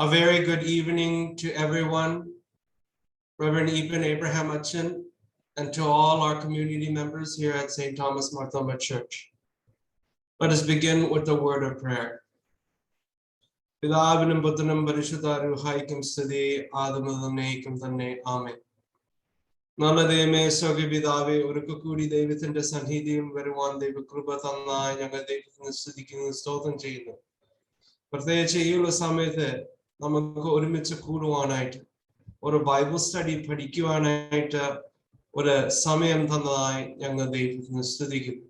A very good evening to everyone, Reverend Eben Abraham Hutchin, and to all our community members here at St. Thomas Mar Thoma Church. Let us begin with a word of prayer. Pidavinum Buddhanam Barishudha Ruhaikim Sadi Adamadamnaikim Tane Amen. Nalademe Sogi Bidavi Urukukudi David and the Sanhidim Veruan David Krubatana Yanga David and the Sidikin Stotan Jayla. But they Chayula Samete നമുക്ക് ഒരുമിച്ച് കൂടുവാനായിട്ട് ഒരു Bible study പഠിക്കുവാനായിട്ട് ഒരു സമയം തന്നതായി ഞങ്ങൾ ദൈവത്തിന് സ്തുതിക്കുന്നു.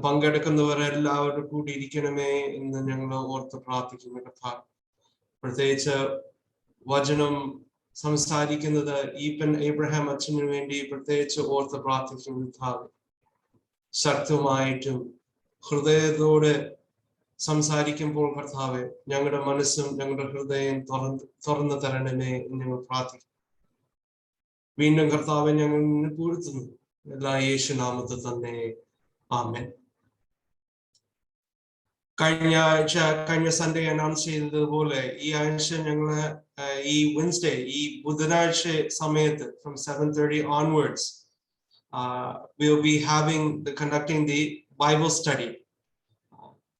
പങ്കെടുക്കുന്നവരെല്ലാവരും കൂടിയിരിക്കണമേ എന്ന് ഞങ്ങൾ ഓർത്ത് പ്രാർത്ഥിക്കുന്നു. പ്രത്യേകിച്ച് വചനം സംസാരിക്കുന്നത് ഈപ്പൻ ഏബ്രഹാം അച്ഛനു വേണ്ടി പ്രത്യേകിച്ച് ഓർത്ത് പ്രാർത്ഥിക്കുന്നു. ശക്തമായിട്ടും ഹൃദയത്തോടെ സംസാരിക്കുമ്പോൾ കർത്താവെ ഞങ്ങളുടെ മനസ്സും ഞങ്ങളുടെ ഹൃദയം തുറന്നു തരണമേ എന്ന് ഞങ്ങൾ പ്രാർത്ഥിക്കും. വീണ്ടും കർത്താവെ ഞങ്ങൾ പൂഴ്ത്തുന്നു. എല്ലാ യേശുനാമത്തിൽ തന്നെ ആമേൻ. കഴിഞ്ഞ സൺഡേ അനൗൺസ് ചെയ്തതുപോലെ ഈ ആഴ്ച ഞങ്ങള് ഈ വെൻസ്ഡേ ഈ ബുധനാഴ്ച സമയത്ത് from 7:30 onwards we'll be conducting the Bible study.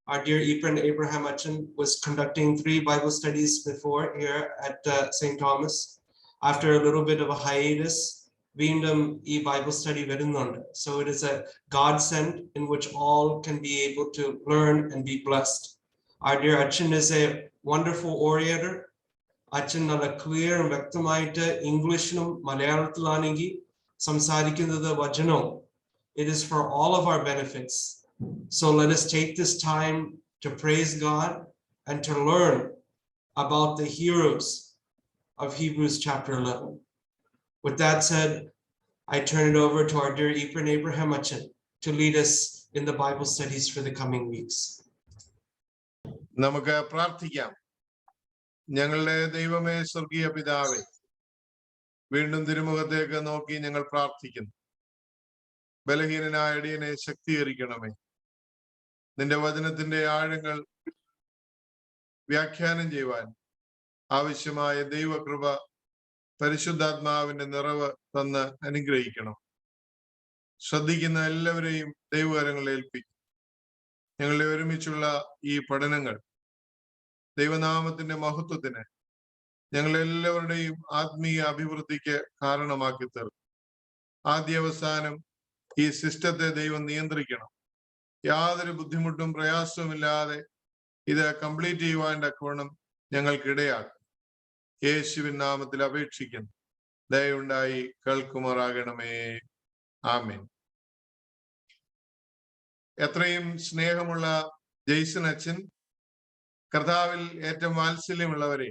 Our dear Eben Abraham Hutchin was conducting 3 Bible studies before here at St. Thomas. After a little bit of a hiatus, Veendam e Bible study varunundu. So it is a godsend in which all can be able to learn and be blessed. Our dear Hutchin is a wonderful orator. Hutchin nalla clear and vyaktamayittu Englishnum Malayalathilanengi samsarikkunnathu vajanam. It is for all of our benefits. So let us take this time to praise God and to learn about the heroes of Hebrews chapter 11. With that said, I turn it over to our dear Eben Abraham Hutchin to lead us in the Bible studies for the coming weeks. നമുക്ക് പ്രാർത്ഥിക്കാം. ഞങ്ങളുടെ ദൈവമേ, സ്വർഗീയ പിതാവേ, വീണ്ടും തിരുമുഖത്തേക്ക് നോക്കി ഞങ്ങൾ പ്രാർത്ഥിക്കുന്നു. ബലഹീനനായ അടിയനെ ശക്തീകരിക്കണമേ. നിന്റെ വചനത്തിന്റെ ആഴങ്ങൾ വ്യാഖ്യാനം ചെയ്യുവാൻ ആവശ്യമായ ദൈവകൃപ, പരിശുദ്ധാത്മാവിന്റെ നിറവ് തന്ന് അനുഗ്രഹിക്കണം. ശ്രദ്ധിക്കുന്ന എല്ലാവരെയും ദൈവകരങ്ങളിൽ ഏൽപ്പിക്കും. ഞങ്ങളുടെ ഒരുമിച്ചുള്ള ഈ പഠനങ്ങൾ ദൈവനാമത്തിന്റെ മഹത്വത്തിന് ഞങ്ങളെല്ലാവരുടെയും ആത്മീയ അഭിവൃദ്ധിക്ക് കാരണമാക്കി തീർക്കും. ആദ്യാവസാനം ഈ സിസ്റ്റത്തെ ദൈവം നിയന്ത്രിക്കണം. യാതൊരു ബുദ്ധിമുട്ടും പ്രയാസവുമില്ലാതെ ഇത് കംപ്ലീറ്റ് ചെയ്യുവാൻ തക്കവണ്ണം ഞങ്ങൾക്കിടയാക്കും. യേശുവിൻ നാമത്തിൽ അപേക്ഷിക്കുന്നു. ദയവുണ്ടായി കേൾക്കുമാറാകണമേ. ആമേൻ. എത്രയും സ്നേഹമുള്ള ജെയ്സൺ അച്ഛൻ, കർത്താവിൽ ഏറ്റവും വാത്സല്യമുള്ളവരെ,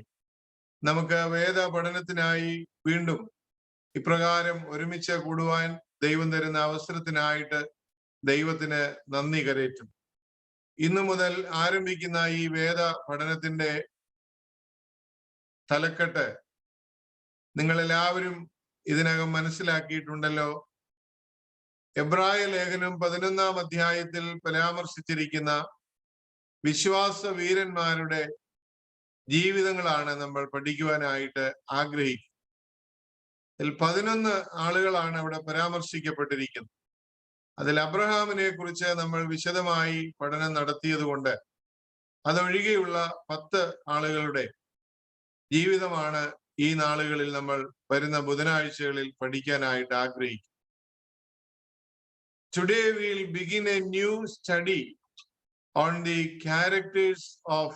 നമുക്ക് വേദ പഠനത്തിനായി വീണ്ടും ഇപ്രകാരം ഒരുമിച്ച് കൂടുവാൻ ദൈവം തരുന്ന അവസരത്തിനായിട്ട് ദൈവത്തിന് നന്ദി കരേറ്റും. ഇന്നു മുതൽ ആരംഭിക്കുന്ന ഈ വേദ പഠനത്തിന്റെ തലക്കെട്ട് നിങ്ങളെല്ലാവരും ഇതിനകം മനസ്സിലാക്കിയിട്ടുണ്ടല്ലോ. എബ്രായ ലേഖനം 11-ാം അധ്യായത്തിൽ പരാമർശിച്ചിരിക്കുന്ന വിശ്വാസ വീരന്മാരുടെ ജീവിതങ്ങളാണ് നമ്മൾ പഠിക്കുവാനായിട്ട് ആഗ്രഹിക്കുന്നത്. ഇതിൽ 11 ആളുകളാണ് അവിടെ പരാമർശിക്കപ്പെട്ടിരിക്കുന്നത്. അതിൽ അബ്രഹാമിനെ കുറിച്ച് നമ്മൾ വിശദമായി പഠനം നടത്തിയത് കൊണ്ട് അതൊഴികെയുള്ള 10 ആളുകളുടെ ജീവിതമാണ് ഈ നാളുകളിൽ നമ്മൾ വരുന്ന ബുധനാഴ്ചകളിൽ പഠിക്കാനായിട്ട് ആഗ്രഹിക്കും. Today we'll begin a new study on the characters of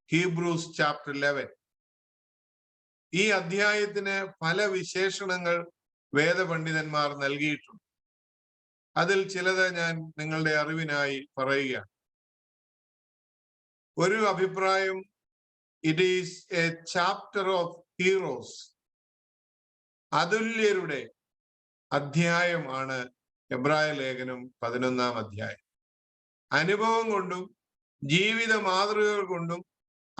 Hebrews chapter 11. ഈ അധ്യായത്തിന് പല വിശേഷണങ്ങൾ വേദപണ്ഡിതന്മാർ നൽകിയിട്ടുണ്ട്. അതിൽ ചിലത് ഞാൻ നിങ്ങളുടെ അറിവിനായി പറയുകയാണ്. ഒരു അഭിപ്രായം, it is a chapter of heroes. അതുല്യരുടെ അധ്യായമാണ് എബ്രായ ലേഖനം 11-ാം അധ്യായം. അനുഭവം കൊണ്ടും ജീവിത മാതൃകകൾ കൊണ്ടും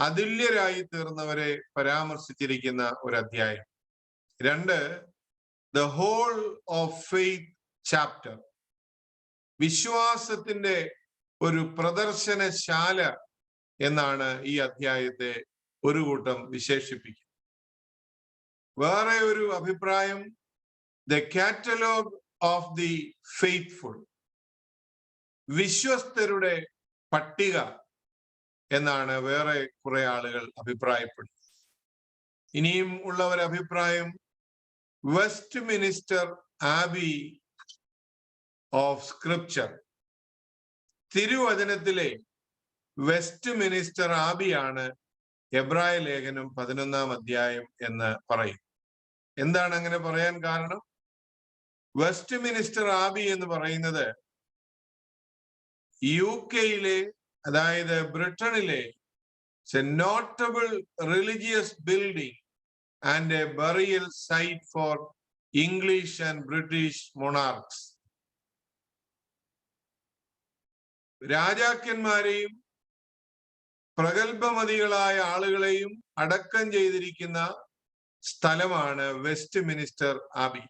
അതുല്യരായി തീർന്നവരെ പരാമർശിച്ചിരിക്കുന്ന ഒരു അധ്യായം. 2, the hall of faith chapter. വിശ്വാസത്തിന്റെ ഒരു പ്രദർശനശാല എന്നാണ് ഈ അധ്യായത്തെ ഒരു കൂട്ടം വിശേഷിപ്പിക്കും. വേറെ ഒരു അഭിപ്രായം the catalogue of the faithful, വിശ്വസ്തരുടെ പട്ടിക എന്നാണ് വേറെ കുറെ ആളുകൾ അഭിപ്രായപ്പെടുന്നത്. ഇനിയും ഉള്ള ഒരു അഭിപ്രായം Westminster Abbey of scripture, തിരുവചനത്തിലെ വെസ്റ്റ് മിനിസ്റ്റർ ആബിയാണ് എബ്രായ ലേഖനം 11-ാം അധ്യായം എന്ന് പറയും. എന്താണ് അങ്ങനെ പറയാൻ കാരണം? വെസ്റ്റ് മിനിസ്റ്റർ ആബി എന്ന് പറയുന്നത് UK-യിലെ, അതായത് ബ്രിട്ടനിലെ notable religious building and a burial site for English and British monarchs. രാജാക്കന്മാരെയും പ്രഗത്ഭമതികളായ ആളുകളെയും അടക്കം ചെയ്തിരിക്കുന്ന സ്ഥലമാണ് വെസ്റ്റ് മിനിസ്റ്റർ ആബി.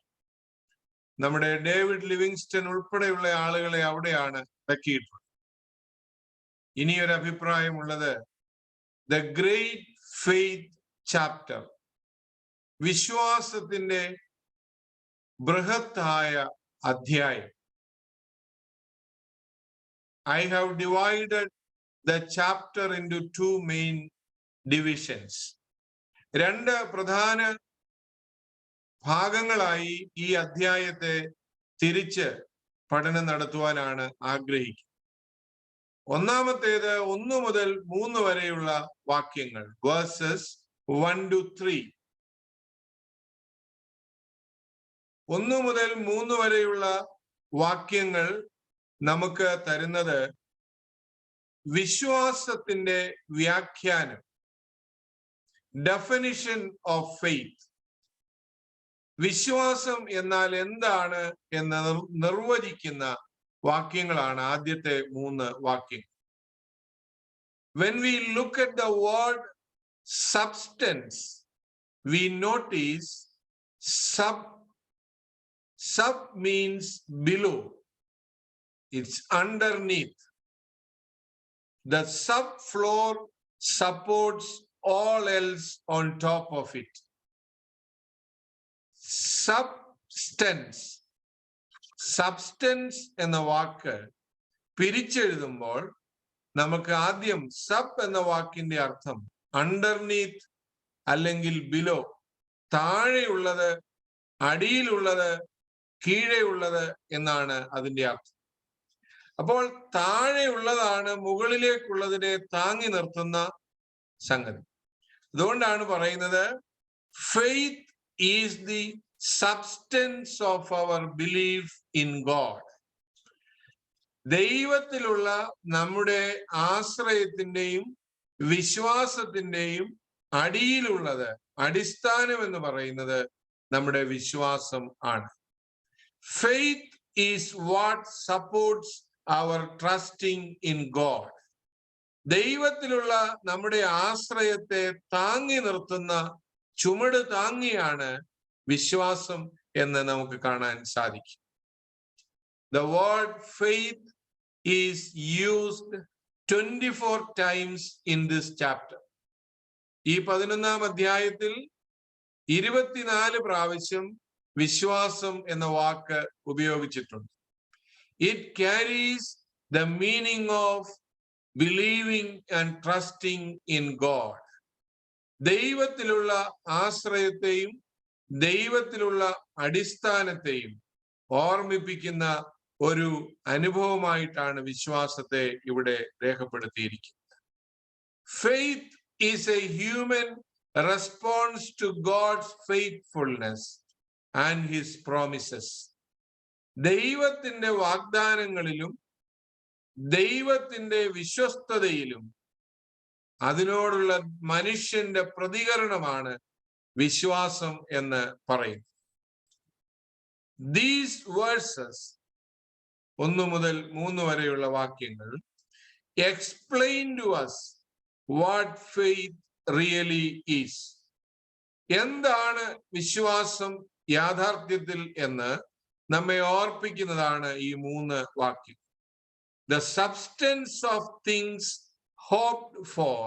നമ്മുടെ ഡേവിഡ് ലിവിങ്സ്റ്റൺ ഉൾപ്പെടെയുള്ള ആളുകളെ അവിടെയാണ് അടക്കിയിട്ടുള്ളത്. ഇനിയൊരു അഭിപ്രായമുള്ളത് ദ ഗ്രേറ്റ് ഫെയ്ത്ത് ചാപ്റ്റർ, വിശ്വാസത്തിന്റെ ബൃഹത്തായ അധ്യായം. I have divided the chapter into two main divisions. രണ്ട് പ്രധാന ഭാഗങ്ങളായി ഈ അധ്യായത്തെ തിരിച്ച് പഠനം നടത്തുവാനാണ് ആഗ്രഹിക്കുന്നത്. ഒന്നാമത്തേത് 1 മുതൽ 3 വരെയുള്ള വാക്യങ്ങൾ, വേഴ്സസ് 1 to 3. 1 മുതൽ 3 വരെയുള്ള വാക്യങ്ങൾ നമുക്ക് തരുന്നത് വിശ്വാസത്തിന്റെ വ്യാഖ്യാനം, ഡെഫിനിഷൻ ഓഫ് ഫെയ്ത്ത്. വിശ്വാസം എന്നാൽ എന്താണ് എന്ന് നിർവചിക്കുന്ന വാക്യങ്ങളാണ് ആദ്യത്തെ 3 വാക്യങ്ങൾ. When we look at the word substance, we notice sub means below. It's underneath. The subfloor supports all else on top of it. Substance എന്ന വാക്ക് പിരിച്ചെഴുതുമ്പോൾ നമുക്ക് ആദ്യം സബ് എന്ന വാക്കിന്റെ അർത്ഥം അണ്ടർനീത്ത് അല്ലെങ്കിൽ ബിലോ, താഴെയുള്ളത്, അടിയിലുള്ളത്, കീഴെയുള്ളത് എന്നാണ് അതിന്റെ അർത്ഥം. അപ്പോൾ താഴെയുള്ളതാണ് മുകളിലേക്കുള്ളതിനെ താങ്ങി നിർത്തുന്ന സംഗതി. അതുകൊണ്ടാണ് പറയുന്നത് faith is the substance of our belief in God. ദൈവത്തിലുള്ള നമ്മുടെ ആശ്രയത്തിന്റെയും വിശ്വാസത്തിന്റെയും അടിയിലുള്ളത്, അടിസ്ഥാനം എന്ന് പറയുന്നത് നമ്മുടെ വിശ്വാസം ആണ്. Faith is what supports our trusting in God. ദൈവത്തിലുള്ള നമ്മുടെ ആശ്രയത്തെ താങ്ങി നിർത്തുന്ന ചുമട് താങ്ങിയാണ് വിശ്വാസം എന്ന് നമുക്ക് കാണാൻ സാധിക്കും. The word faith is used 24 times in this chapter. ഈ 11-ാം അധ്യായത്തിൽ 24 പ്രാവശ്യം വിശ്വാസം എന്ന വാക്ക് ഉപയോഗിച്ചിട്ടുണ്ട്. It carries the meaning of believing and trusting in God. ദൈവത്തിലുള്ള ആശ്രയത്തെയും ദൈവത്തിലുള്ള അടിസ്ഥാനത്തെയും ഓർമ്മിപ്പിക്കുന്ന ഒരു അനുഭവമായിട്ടാണ് വിശ്വാസത്തെ ഇവിടെ രേഖപ്പെടുത്തിയിരിക്കുന്നത്. Faith is a human response to God's faithfulness and his promises. ദൈവത്തിന്റെ വാഗ്ദാനങ്ങളിലും ദൈവത്തിന്റെ വിശ്വസ്തതയിലും അതിനോടുള്ള മനുഷ്യന്റെ പ്രതികരണമാണ് വിശ്വാസം എന്ന് പറയുന്നത്. These verses 1 മുതൽ 3 വരെയുള്ള വാക്യങ്ങൾ explain to us what faith really is. എന്താണ് വിശ്വാസം യാഥാർത്ഥ്യത്തിൽ എന്ന് നമ്മെ ഓർപ്പിക്കുന്നതാണ് ഈ 3 വാക്യം. The substance of things hoped for,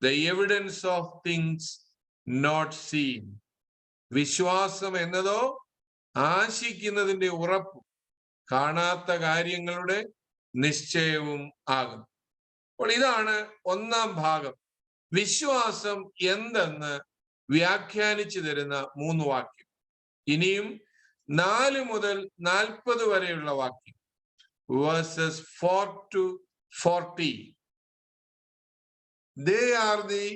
the evidence of things not seen. വിശ്വാസം എന്നതോ ആശിക്കുന്നതിന്റെ ഉറപ്പും കാണാത്ത കാര്യങ്ങളുടെ നിശ്ചയവും ആകുന്നു. അപ്പോൾ ഇതാണ് ഒന്നാം ഭാഗം. വിശ്വാസം എന്തെന്ന് വ്യാഖ്യാനിച്ചു തരുന്ന 3 വാക്യം. ഇനിയും 4 മുതൽ 40 വരെയുള്ള വാക്യം, versus 4 to 40. They are the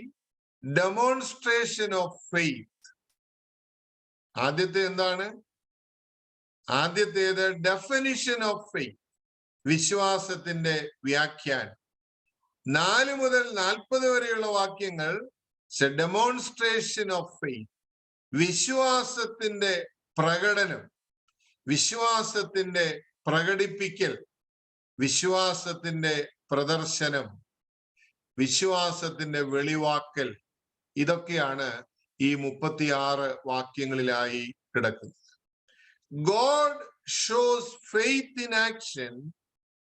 demonstration of faith. ആദ്യത്തെ എന്താണ്? ആദ്യത്തേത് ഡെഫിനിഷൻ ഓഫ് ഫെയ്ത്ത്, വിശ്വാസത്തിന്റെ വ്യാഖ്യാനം. 4 മുതൽ 40 വരെയുള്ള വാക്യങ്ങൾ ഡെമോൺസ്ട്രേഷൻ ഓഫ് ഫെയ്ത്ത്, വിശ്വാസത്തിന്റെ പ്രകടനം, വിശ്വാസത്തിന്റെ പ്രകടിപ്പിക്കൽ, വിശ്വാസത്തിന്റെ പ്രദർശനം, വിശ്വാസത്തിന്റെ വെളിവാക്കൽ. ഇതൊക്കെയാണ് ഈ 36 വാക്യങ്ങളിലായി കിടക്കുന്നത്. God shows faith in action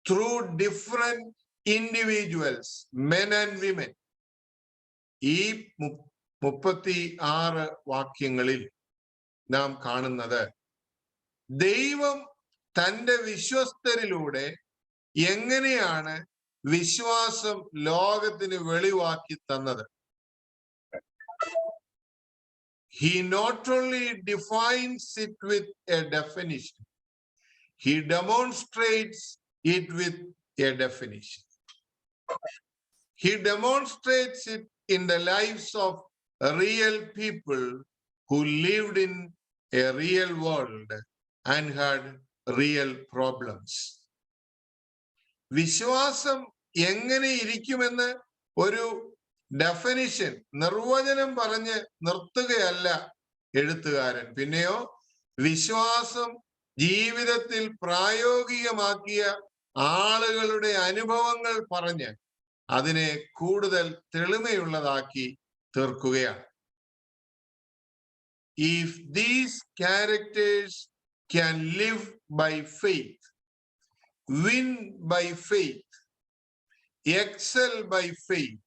through different individuals, men and women. ഈ 36 വാക്യങ്ങളിൽ നാം കാണുന്നത് ദൈവം തന്റെ വിശ്വസ്തരിലൂടെ എങ്ങനെയാണ് വിശ്വാസം ലോകത്തിന് വെളിവാക്കി തന്നത്. He not only defines it with a definition, he demonstrates it with a definition. He demonstrates it in the lives of real people who lived in a real world and had real problems. വിശ്വാസം എങ്ങനെ ഇരിക്കുമെന്ന് ഒരു definition, നിർവചനം പറഞ്ഞ് നിർത്തുകയല്ല എഴുത്തുകാരൻ. പിന്നെയോ വിശ്വാസം ജീവിതത്തിൽ പ്രായോഗികമാക്കിയ ആളുകളുടെ അനുഭവങ്ങൾ പറഞ്ഞ് അതിനെ കൂടുതൽ തെളിമയുള്ളതാക്കി തീർക്കുകയാണ്. If these characters can live by faith, win by faith, excel by faith,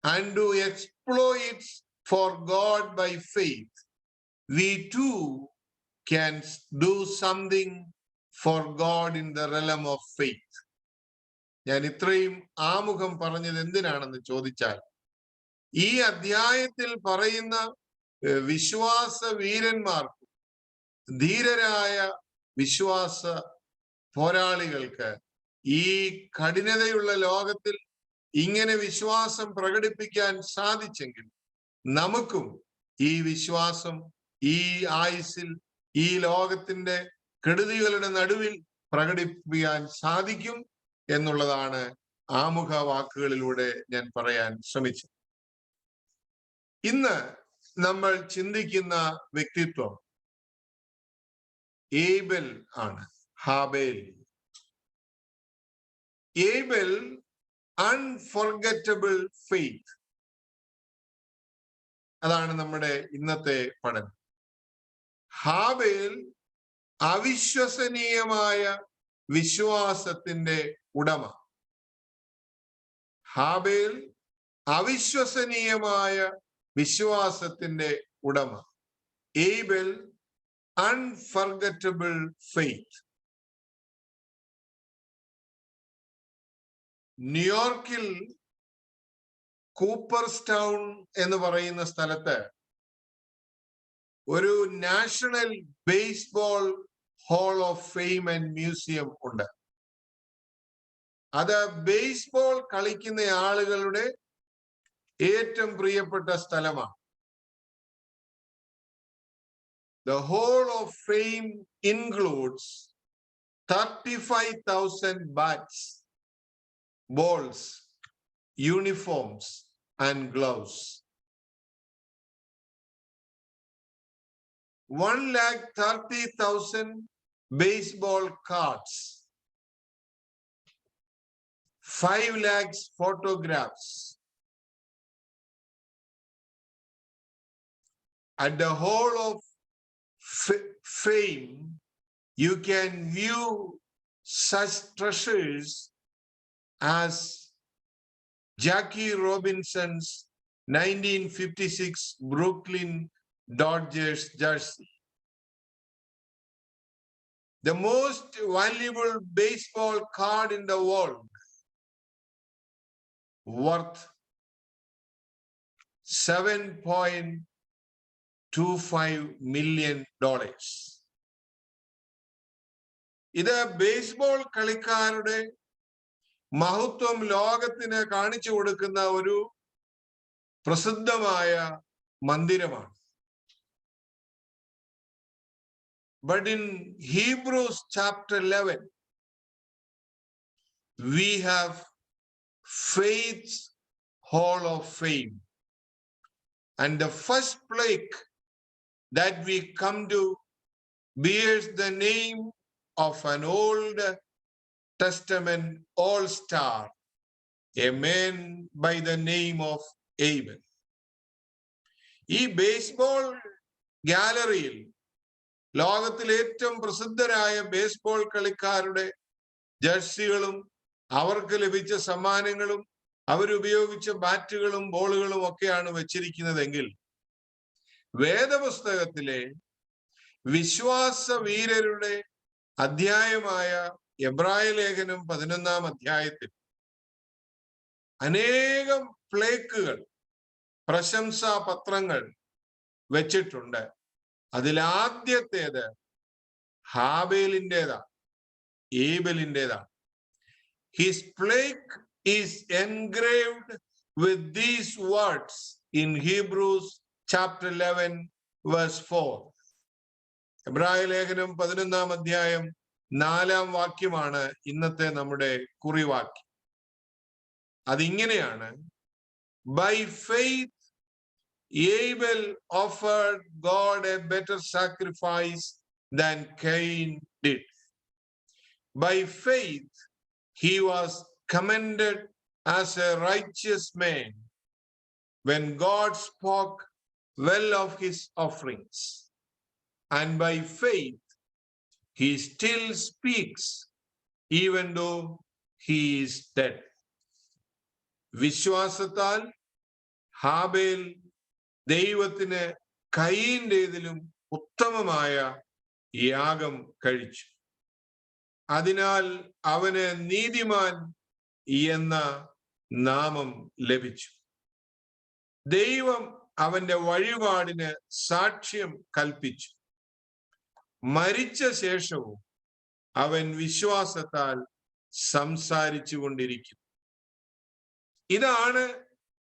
and do exploits for God by faith, we too can do something for God in the realm of faith. ഞാൻ ഇത്രയും ആമുഖം പറഞ്ഞത് എന്തിനാണെന്ന് ചോദിച്ചാൽ, ഈ അധ്യായത്തിൽ പറയുന്ന വിശ്വാസ വീരന്മാർക്കും ധീരരായ വിശ്വാസ പോരാളികൾക്ക് ഈ കഠിനതയുള്ള ലോകത്തിൽ ഇങ്ങനെ വിശ്വാസം പ്രകടിപ്പിക്കാൻ സാധിച്ചെങ്കിൽ നമുക്കും ഈ വിശ്വാസം ഈ ആയുസ്സിൽ ഈ ലോകത്തിന്റെ കെടുതികളുടെ നടുവിൽ പ്രകടിപ്പിക്കാൻ സാധിക്കും എന്നുള്ളതാണ് ആമുഖ വാക്കുകളിലൂടെ ഞാൻ പറയാൻ ശ്രമിച്ചത്. ഇന്ന് നമ്മൾ ചിന്തിക്കുന്ന വ്യക്തിത്വം ഏബൽ ആണ്, ഹാബേൽ. ഏബൽ അൺഫോർഗറ്റബിൾ ഫെയ്ത്ത്, അതാണ് നമ്മുടെ ഇന്നത്തെ പഠനം. ഹാബേൽ അവിശ്വസനീയമായ വിശ്വാസത്തിന്റെ ഉടമ. ഹാബേൽ അവിശ്വസനീയമായ വിശ്വാസത്തിന്റെ ഉടമ. Abel unforgettable faith. ന്യൂയോർക്കിൽ കൂപ്പർസ്റ്റൗൺ എന്ന് പറയുന്ന സ്ഥലത്ത് ഒരു national baseball hall of fame and museum ഉണ്ട്. അത് ബേസ്ബോൾ കളിക്കുന്ന ആളുകളുടെ ഏറ്റവും പ്രിയപ്പെട്ട സ്ഥലമാണ്. The Hall of Fame includes 35,000 bats, balls, uniforms, and gloves. 130,000 baseball cards, 5 lakhs photographs. At the Hall of Fame, you can view such treasures as Jackie Robinson's 1956 Brooklyn Dodgers jersey. The most valuable baseball card in the world, worth $7.25 million. ഇത് baseball കളിക്കാരുടെ മഹത്വം ലോകത്തിന് കാണിച്ചു കൊടുക്കുന്ന ഒരു പ്രസിദ്ധമായ മന്ദിരമാണ്. But in Hebrews chapter 11, we have faith's hall of fame. And the first plaque that we come to bears the name of an Old Testament all-star, a man by the name of Abel. ഈ baseball ഗാലറിയിൽ ലോകത്തിലെ ഏറ്റവും പ്രസിദ്ധരായ baseball കളിക്കാരുടെ ജേഴ്സികളും അവർക്ക് ലഭിച്ച സമ്മാനങ്ങളും അവരുപയോഗിച്ച ബാറ്റുകളും ബോളുകളും ഒക്കെയാണ് വെച്ചിരിക്കുന്നതെങ്കിൽ വേദപുസ്തകത്തിലെ വിശ്വാസ വീരരുടെ അധ്യായമായ എബ്രായ ലേഖനം 11-ാം അധ്യായത്തിൽ അനേകം പ്ലേക്കുകൾ, പ്രശംസാ പത്രങ്ങൾ വെച്ചിട്ടുണ്ട്. അതിലാദ്യത്തേത് ഹാബേലിൻ്റെതാണ്, ഏബലിൻ്റെതാണ്. His plaque is engraved with these words in Hebrews chapter 11 verse 4. എബ്രായ ലേഖനം 11-ാം അധ്യായം 4-ാം വാക്യമാണ് ഇന്നത്തെ നമ്മുടെ കുറിവാക്യം. അതിങ്ങനെയാണ്: By faith Abel offered God a better sacrifice than Cain did. By faith he was commended as a righteous man when God spoke well of his offerings. And by faith he still speaks even though he is dead. വിശ്വാസത്താൽ ഹാബേൽ ദൈവത്തിന് കയീന്റേതിലും ഉത്തമമായ യാഗം കഴിച്ചു. അതിനാൽ അവന് നീതിമാൻ എന്ന നാമം ലഭിച്ചു. ദൈവം അവന്റെ വഴിപാടിന് സാക്ഷ്യം കൽപ്പിച്ചു. മരിച്ച ശേഷവും അവൻ വിശ്വാസത്താൽ സംസാരിച്ചു കൊണ്ടിരിക്കുന്നു. ഇതാണ്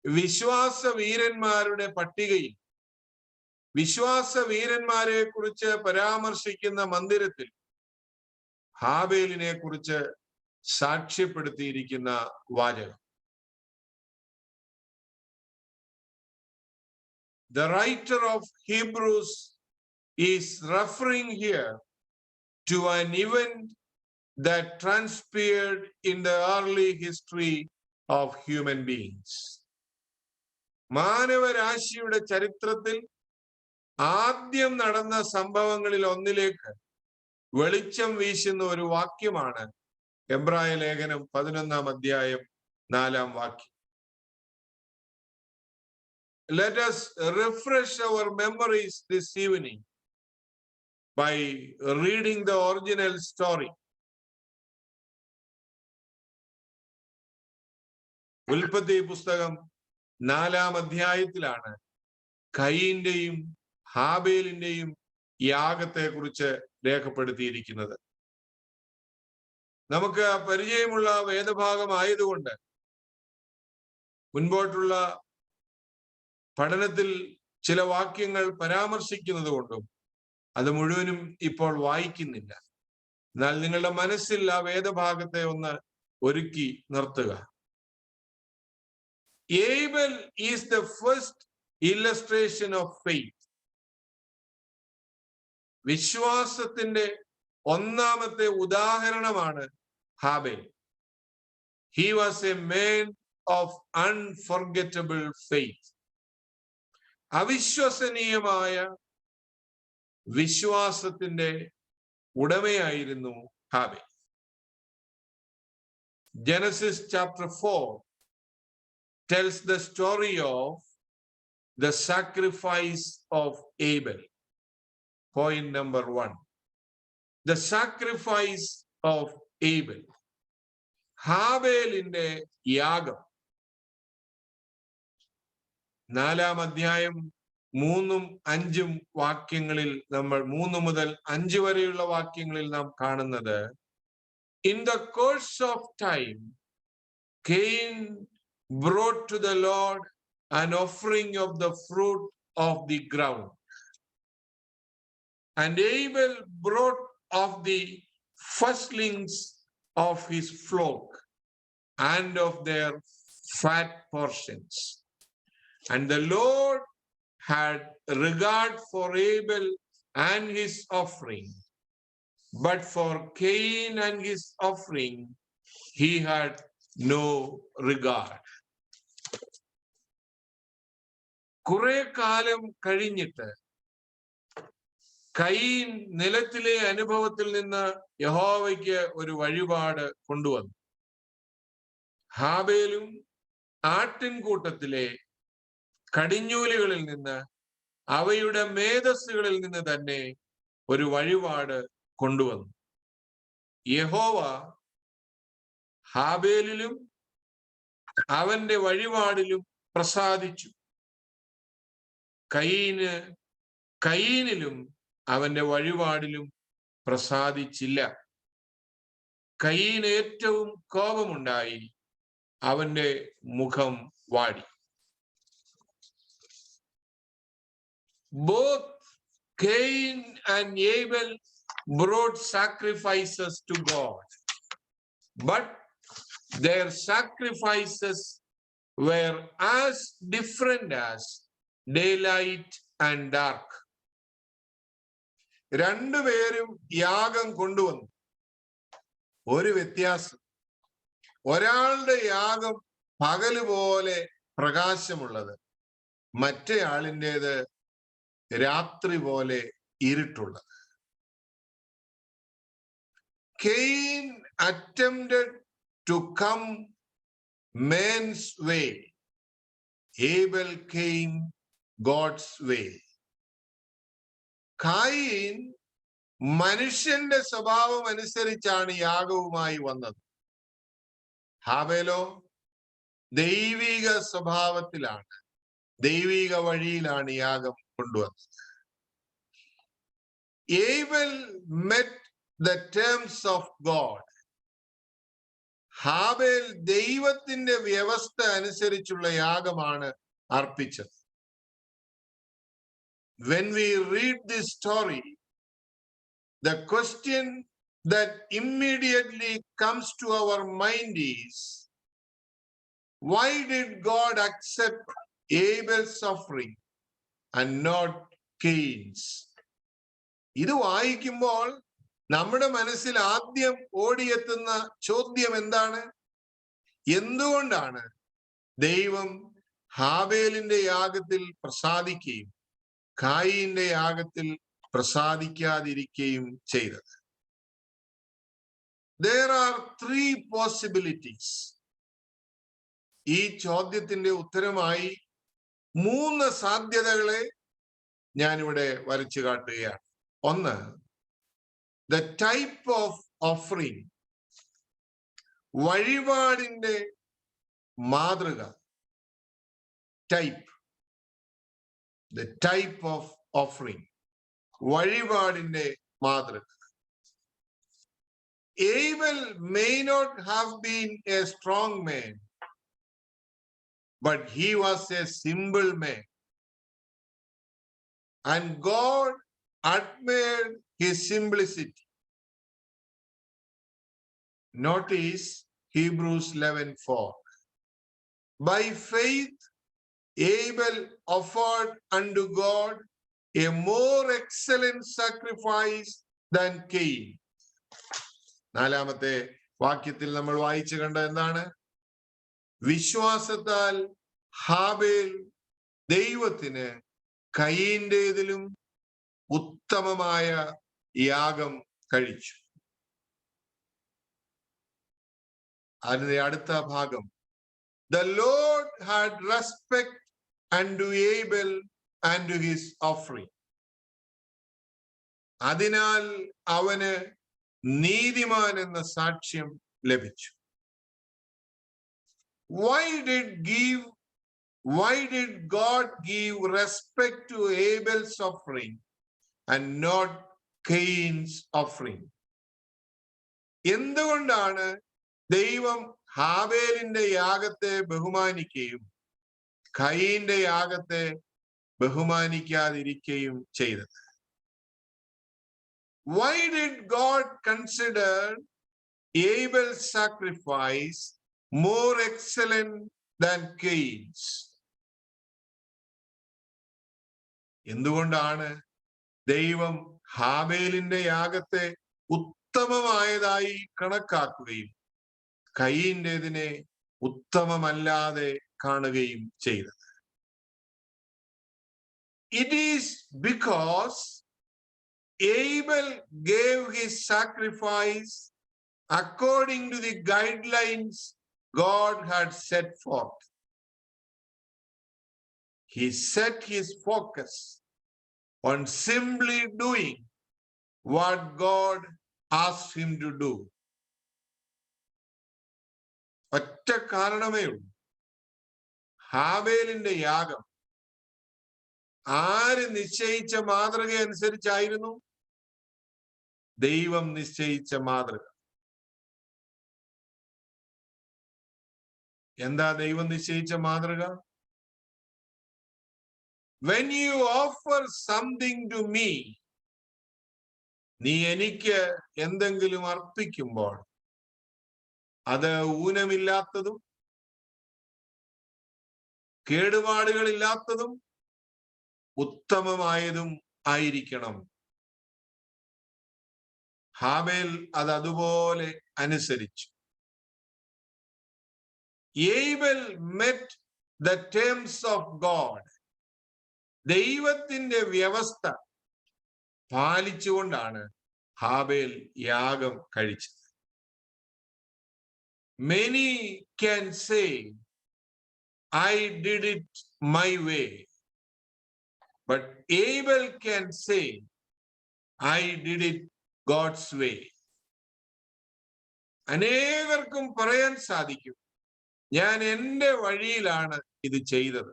വിശ്വാസ വീരന്മാരുടെ പട്ടികയിൽ വിശ്വാസ വീരന്മാരെ കുറിച്ച് പരാമർശിക്കുന്ന മന്ദിരത്തിൽ ഹാബേലിനെ കുറിച്ച് സാക്ഷ്യപ്പെടുത്തിയിരിക്കുന്ന വാചകം. The writer of Hebrews is referring here to an event that transpired in the early history of human beings. മാനവരാശിയുടെ ചരിത്രത്തിൽ ആദ്യം നടന്ന സംഭവങ്ങളിൽ ഒന്നിലേക്ക് വെളിച്ചം വീശുന്ന ഒരു വാക്യമാണ് എബ്രായ ലേഖനം 11-ാം അധ്യായം 4-ാം വാക്യം. Let us refresh our memories this evening by reading the original story. ഉൽപ്പത്തി പുസ്തകം 4-ാം അധ്യായത്തിലാണ് കയീന്റെയും ഹാബേലിന്റെയും യാഗത്തെ കുറിച്ച് രേഖപ്പെടുത്തിയിരിക്കുന്നത്. നമുക്ക് പരിചയമുള്ള വേദഭാഗമായതുകൊണ്ട് മുൻപോട്ടുള്ള പഠനത്തിൽ ചില വാക്യങ്ങൾ പരാമർശിക്കുന്നത് കൊണ്ടും അത് മുഴുവനും ഇപ്പോൾ വായിക്കുന്നില്ല. എന്നാൽ നിങ്ങളുടെ മനസ്സിൽ ആ വേദഭാഗത്തെ ഒന്ന് ഒരുക്കി നിർത്തുക. Abel is the first illustration of faith. വിശ്വാസത്തിന്റെ ഒന്നാമത്തെ ഉദാഹരണമാണ് ഹാബേൽ. He was a man of unforgettable faith. അവിശ്വസനീയമായ വിശ്വാസത്തിന്റെ ഉടമയായിരുന്നു ഹാബേൽ. Genesis chapter 4 tells the story of the sacrifice of Abel. Point number 1. The sacrifice of Abel. ഹാബേലിന്റെ യാഗം. 4-ാം അധ്യായം 3-5 വാക്യങ്ങളിൽ നമ്മൾ 3 മുതൽ 5 വരെയുള്ള വാക്യങ്ങളിൽ നാം കാണുന്നത്, in the course of time Cain brought to the Lord an offering of the fruit of the ground, and Abel brought of the firstlings of his flock and of their fat portions. And the Lord had regard for Abel and his offering, but for Cain and his offering he had no regard. കുറെ കാലം കഴിഞ്ഞിട്ട് കയീൻ നിലത്തിലെ അനുഭവത്തിൽ നിന്ന് യഹോവയ്ക്ക് ഒരു വഴിപാട് കൊണ്ടുവന്നു. ഹാബേലും ആട്ടിൻകൂട്ടത്തിലെ കടിഞ്ഞൂലുകളിൽ നിന്ന്, അവയുടെ മേധസ്സുകളിൽ നിന്ന് തന്നെ ഒരു വഴിപാട് കൊണ്ടുവന്നു. യഹോവ ഹാബേലിലും അവന്റെ വഴിപാടിലും പ്രസാദിച്ചു. കയീനിലും അവന്റെ വഴിപാടിലും പ്രസാദിച്ചില്ല. കയീൻ ഏറ്റവും കോപമുണ്ടായി, അവന്റെ മുഖം വാടി. Both Cain and Abel brought sacrifices to God, but their sacrifices were as different as daylight and dark. രണ്ടുപേരും യാഗം കൊണ്ടുവന്നു. ഒരു വ്യത്യാസം, ഒരാളുടെ യാഗം പകല് പോലെ പ്രകാശമുള്ളത്, മറ്റേ ആളിൻ്റെത് രാത്രി പോലെ ഇരുട്ടുള്ളത്. Cain attempted to come man's way. Abel came God's way. കയീൻ മനുഷ്യന്റെ സ്വഭാവം അനുസരിച്ചാണ് യാഗവുമായി വന്നത്. ഹാബേലോ ദൈവിക സ്വഭാവത്തിലാണ്, ദൈവിക വഴിയിലാണ് യാഗം കൊണ്ടുവന്നത്. Abel met the terms of God. ഹാബേൽ ദൈവത്തിന്റെ വ്യവസ്ഥ അനുസരിച്ചുള്ള യാഗമാണ് അർപ്പിച്ചത്. When we read this story, the question that immediately comes to our mind is, why did God accept Abel's offering and not Cain's? ഇത് വായിക്കുമ്പോൾ നമ്മുടെ മനസ്സിൽ ആദ്യം ഓടിയെത്തുന്ന ചോദ്യം എന്താണ്? എന്തുകൊണ്ടാണ് ദൈവം ഹാബേലിന്റെ യാഗത്തിൽ പ്രസാദിക്കുകയും കയീന്റെ യാഗത്തിൽ പ്രസാദിക്കാതിരിക്കുകയും ചെയ്തത്? There are 3 possibilities. ഈ ചോദ്യത്തിന്റെ ഉത്തരമായി 3 സാധ്യതകളെ ഞാനിവിടെ വരച്ചു കാട്ടുകയാണ്. ഒന്ന്, the type of offering, വഴിപാടിന്റെ മാതൃക. Type, the type of offering, വഴിപാടിന്റെ മാതൃക. Abel may not have been a strong man, but he was a simple man, and God admired his simplicity. Notice Hebrews 11:4. By faith Abel offered unto God a more excellent sacrifice than Cain. 4-ാമത്തെ വാക്യത്തിൽ നമ്മൾ വായിച്ചു കണ്ട എന്താണ്? വിശ്വാസത്താൽ ഹാബേൽ ദൈവത്തിന് കയീന്റേതിലും ഉത്തമമായ യാഗം കഴിച്ചു. അതിന്റെ അടുത്ത ഭാഗം, the Lord had respect unto Abel and to his offering. അതിനാൽ അവന് നീതിമാൻ എന്ന സാക്ഷ്യം ലഭിച്ചു. Why did God give respect to Abel's offering and not Cain's offering? എന്തുകൊണ്ടാണ് ദൈവം ഹാബേലിന്റെ യാഗത്തെ ബഹുമാനിക്കുകയും കയീന്റെ യാഗത്തെ ബഹുമാനിക്കാതിരിക്കുകയും ചെയ്തത്? Why did God consider Abel's sacrifice more excellent than Cain's? എന്തുകൊണ്ടാണ് ദൈവം ഹാബേലിന്റെ യാഗത്തെ ഉത്തമമായതായി കണക്കാക്കുകയും കയീന്റേതിനെ ഉത്തമമല്ലാതെ കാണുകയും ചെയ്തത്? It is because Abel gave his sacrifice according to the guidelines God had set forth. He set his focus on simply doing what God asked him to do. ഒറ്റ കാരണമേ ഉള്ളൂ. ഹാബേലിന്റെ യാഗം ആര് നിശ്ചയിച്ച മാതൃക അനുസരിച്ചായിരുന്നു? ദൈവം നിശ്ചയിച്ച മാതൃക. എന്താ ദൈവം നിശ്ചയിച്ച മാതൃക? When you offer something to me, നീ എനിക്ക് എന്തെങ്കിലും അർപ്പിക്കുമ്പോൾ അത് ഊനമില്ലാത്തതും കേടുപാടുകളില്ലാത്തതും ഉത്തമമായതും ആയിരിക്കണം. ഹാബേൽ അത് അതുപോലെ അനുസരിച്ചു. Abel met the terms of God. ദൈവത്തിന്റെ വ്യവസ്ഥ പാലിച്ചുകൊണ്ടാണ് ഹാബേൽ യാഗം കഴിച്ചത്. Many can say, I did it my way. But Abel can say, I did it God's way. അനേകർക്കും പറയാൻ സാധിക്കും, ഞാൻ എൻ്റെ വഴിയിലാണ് ഇത് ചെയ്തത്.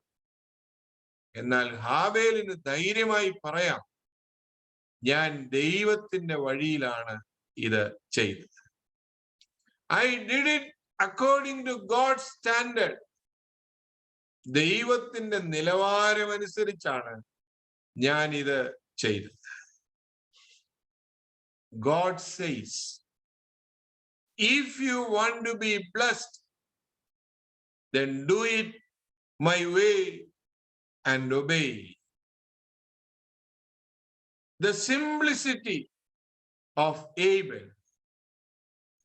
എന്നാൽ ഹാബേലിന് ധൈര്യമായി പറയാം, ഞാൻ ദൈവത്തിന്റെ വഴിയിലാണ് ഇത് ചെയ്തത്. I did it according to God's standard. ദൈവത്തിന്റെ നിലവാരമനുസരിച്ചാണ് ഞാൻ ഇത് ചെയ്തത്. God says, if you want to be blessed, then do it my way and obey. The simplicity of Abel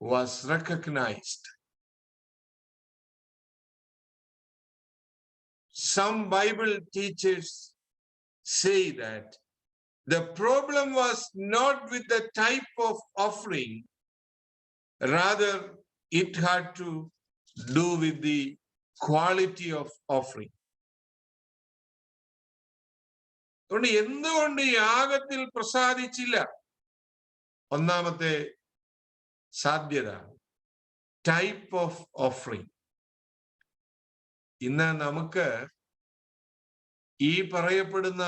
was recognized. Some Bible teachers say that the problem was not with the type of offering, rather it had to do with the quality of offering. അതുകൊണ്ട് എന്തുകൊണ്ട് യാഗത്തിൽ പ്രസാദിച്ചില്ല? ഒന്നാമത്തെ സാധ്യത, type of offering. ഇന്ന് നമുക്ക് ഈ പറയപ്പെടുന്ന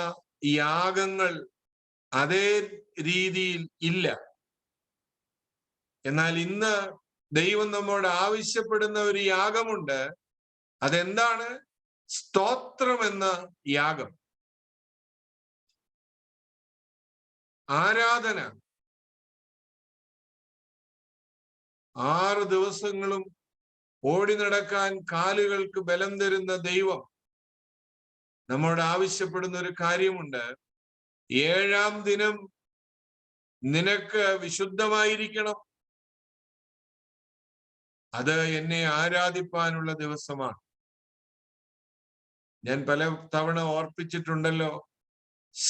യാഗങ്ങൾ അതേ രീതിയിൽ ഇല്ല. എന്നാൽ ഇന്ന് ദൈവം നമ്മോട് ആവശ്യപ്പെടുന്ന ഒരു യാഗമുണ്ട്. അതെന്താണ്? സ്തോത്രം എന്ന യാഗം, ആരാധന. 6 ദിവസങ്ങളും ഓടി നടക്കാൻ കാലുകൾക്ക് ബലം തരുന്ന ദൈവം നമ്മോട് ആവശ്യപ്പെടുന്ന ഒരു കാര്യമുണ്ട്. 7-ാം ദിനം നിനക്ക് വിശുദ്ധമായിരിക്കണം. അത് എന്നെ ആരാധിപ്പാനുള്ള ദിവസമാണ്. ഞാൻ പല തവണ ഓർപ്പിച്ചിട്ടുണ്ടല്ലോ,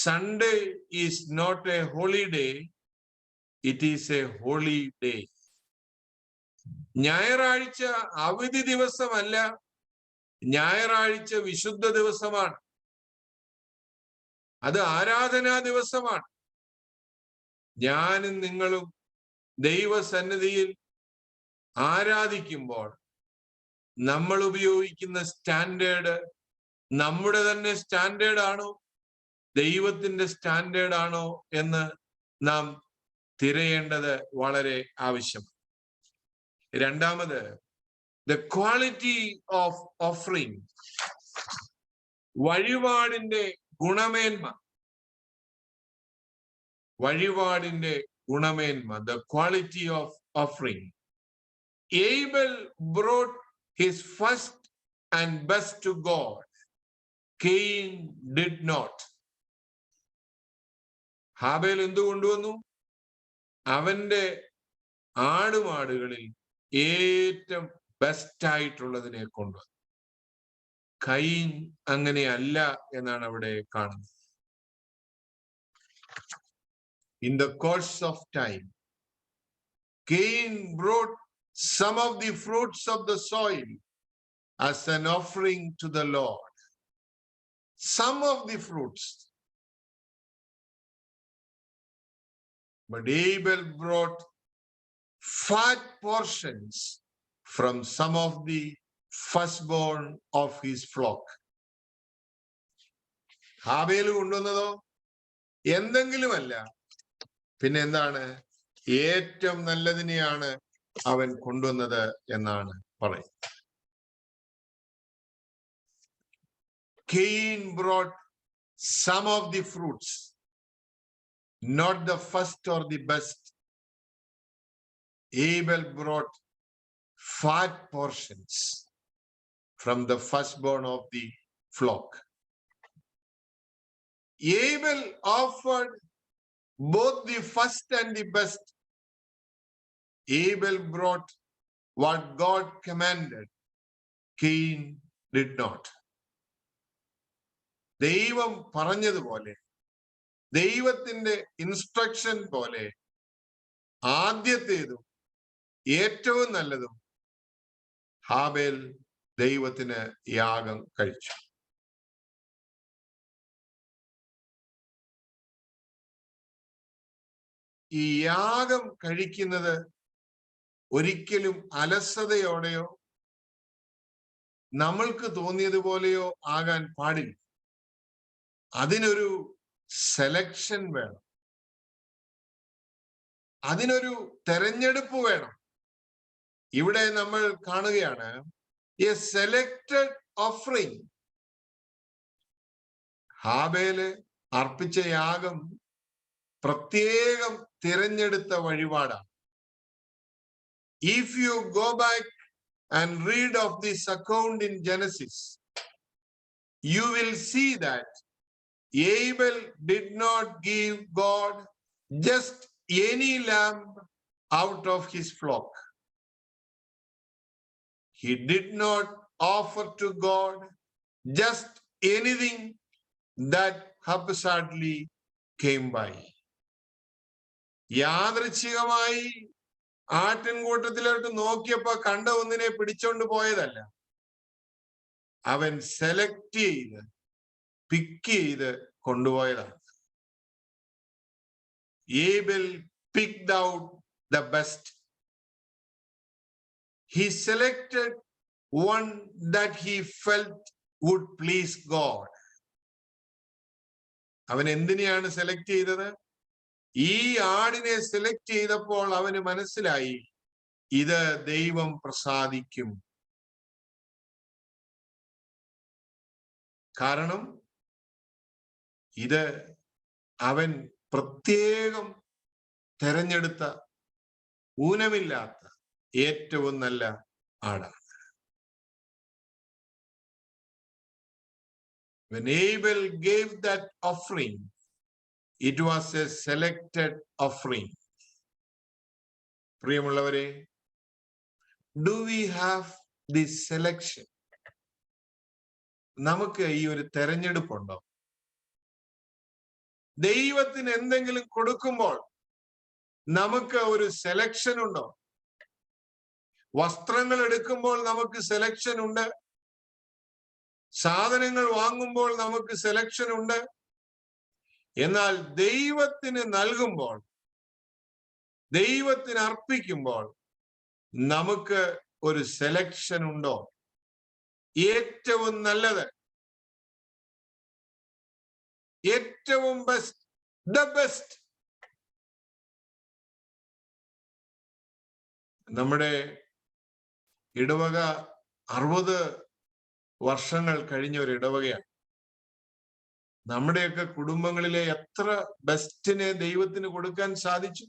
Sunday is not a holy day, it is a holy day. ഞായറാഴ്ച അവധി ദിവസമല്ല, ഞായറാഴ്ച വിശുദ്ധ ദിവസമാണ്. അത് ആരാധനാ ദിവസമാണ്. ഞാനും നിങ്ങളും ദൈവസന്നിധിയിൽ ആരാധിക്കുമ്പോൾ നമ്മൾ ഉപയോഗിക്കുന്ന സ്റ്റാൻഡേർഡ് നമ്മുടെ തന്നെ സ്റ്റാൻഡേർഡ് ആണോ, ദൈവത്തിന്റെ സ്റ്റാൻഡേർഡ് ആണോ എന്ന് നാം തിരയേണ്ടത് വളരെ ആവശ്യമാണ്. രണ്ടാമത്, the quality of offering. വഴിപാടിന്റെ ഗുണമേന്മ. വഴിപാടിന്റെ ഗുണമേന്മ. The quality of offering. Abel brought his first and best to God. Cain did not. ഹാബേൽ എന്തു കൊണ്ടുവന്നു? അവന്റെ ആടുമാടുകളിൽ ഏറ്റവും ബെസ്റ്റ് ആയിട്ടുള്ളതിനെ കൊണ്ടുവന്നു. കയീൻ അങ്ങനെയല്ല എന്നാണ് അവിടെ കാണുന്നത്. In the course of time, Cain brought some of the fruits of the soil as an offering to the Lord. Some of the fruits. But Abel brought fat portions from some of the firstborn of his flock. ഹാബേൽ കൊണ്ടുവന്നതോ എന്തെങ്കിലുമല്ല, പിന്നെ എന്താണ്? ഏറ്റവും നല്ലതിനെയാണ് അവൻ കൊണ്ടുവന്നത് എന്നാണ് പറയുന്നത്. Cain brought some of the fruits, not the first or the best. Abel brought fat portions from the firstborn of the flock. Abel offered both the first and the best. Abel brought what God commanded. Cain did not. ദൈവം പറഞ്ഞതുപോലെ, ദൈവത്തിന്റെ instruction പോലെ ആദ്യത്തേതും ഏറ്റവും നല്ലതും ഹാബേൽ ദൈവത്തിന് യാഗം കഴിച്ചു. ഈ യാഗം കഴിക്കുന്നത് ഒരിക്കലും അലസതയോടെയോ നമ്മൾക്ക് തോന്നിയതുപോലെയോ ആകാൻ പാടില്ല. അതിനൊരു സെലക്ഷൻ വേണം, അതിനൊരു തെരഞ്ഞെടുപ്പ് വേണം. ഇവിടെ നമ്മൾ കാണുകയാണ് എ സെലക്ടഡ് ഓഫറിംഗ്. ഹാബേല് അർപ്പിച്ച യാഗം പ്രത്യേകം തിരഞ്ഞെടുത്ത വഴിപാടാണ്. If you go back and read of this account in Genesis, you will see that Abel did not give God just any lamb out of his flock. He did not offer to God just anything that haphazardly came by. യാദൃച്ഛികമായി ആട്ടിൻകൂട്ടത്തിലോട്ട് നോക്കിയപ്പോ കണ്ട ഒന്നിനെ പിടിച്ചോണ്ട് പോയതല്ല. അവൻ select ചെയ്ത് പിക്ക് ചെയ്ത് കൊണ്ടുപോയതാണ്. Abel picked out the best. He selected one that he felt would please God. അവൻ എന്തിനെയാണ് സെലക്ട് ചെയ്തത്? ഈ ആടിനെ സെലക്ട് ചെയ്തപ്പോൾ അവന് മനസ്സിലായി ഇത് ദൈവം പ്രസാദിക്കും. കാരണം ഇത് അവൻ പ്രത്യേകം തെരഞ്ഞെടുത്ത ഊനമില്ലാത്ത ഏറ്റവും നല്ല ആടാണ്. When Abel gave that offering, it was a selected offering. പ്രിയമുള്ളവരെ, do we have this selection? നമുക്ക് ഈ ഒരു തെരഞ്ഞെടുപ്പുണ്ടോ? ദൈവത്തിന് എന്തെങ്കിലും കൊടുക്കുമ്പോൾ നമുക്ക് ഒരു സെലക്ഷൻ ഉണ്ടോ? വസ്ത്രങ്ങൾ എടുക്കുമ്പോൾ നമുക്ക് സെലക്ഷൻ ഉണ്ട്. സാധനങ്ങൾ വാങ്ങുമ്പോൾ നമുക്ക് സെലക്ഷൻ ഉണ്ട്. എന്നാൽ ദൈവത്തിന് നൽകുമ്പോൾ, ദൈവത്തിന് അർപ്പിക്കുമ്പോൾ നമുക്ക് ഒരു സെലക്ഷൻ ഉണ്ടോ? ഏറ്റവും നല്ലത്, ഏറ്റവും ബെസ്റ്റ്, ദ ബെസ്റ്റ്. നമ്മുടെ ഇടവക 60 വർഷങ്ങൾ കഴിഞ്ഞ ഒരു ഇടവകയാണ്. നമ്മുടെയൊക്കെ കുടുംബങ്ങളിലെ എത്ര ബെസ്റ്റിനെ ദൈവത്തിന് കൊടുക്കാൻ സാധിച്ചു?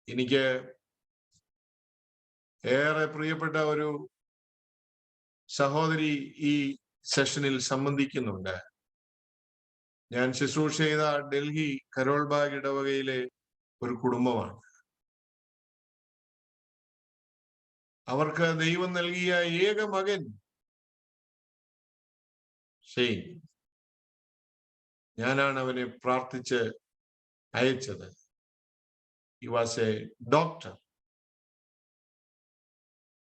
എനിക്ക് ഏറെ പ്രിയപ്പെട്ട ഒരു സഹോദരി ഈ സെഷനിൽ സംബന്ധിക്കുന്നുണ്ട്. ഞാൻ ശുശ്രൂഷ ചെയ്ത ഡൽഹി കരോൾബാഗ് ഇടവകയിലെ ഒരു കുടുംബമാണ്. അവർക്ക് ദൈവം നൽകിയ ഏക മകൻ ഷെയ്ൻ. ഞാനാണ് അവനെ പ്രാർത്ഥിച്ച് അയച്ചത്. He was a doctor.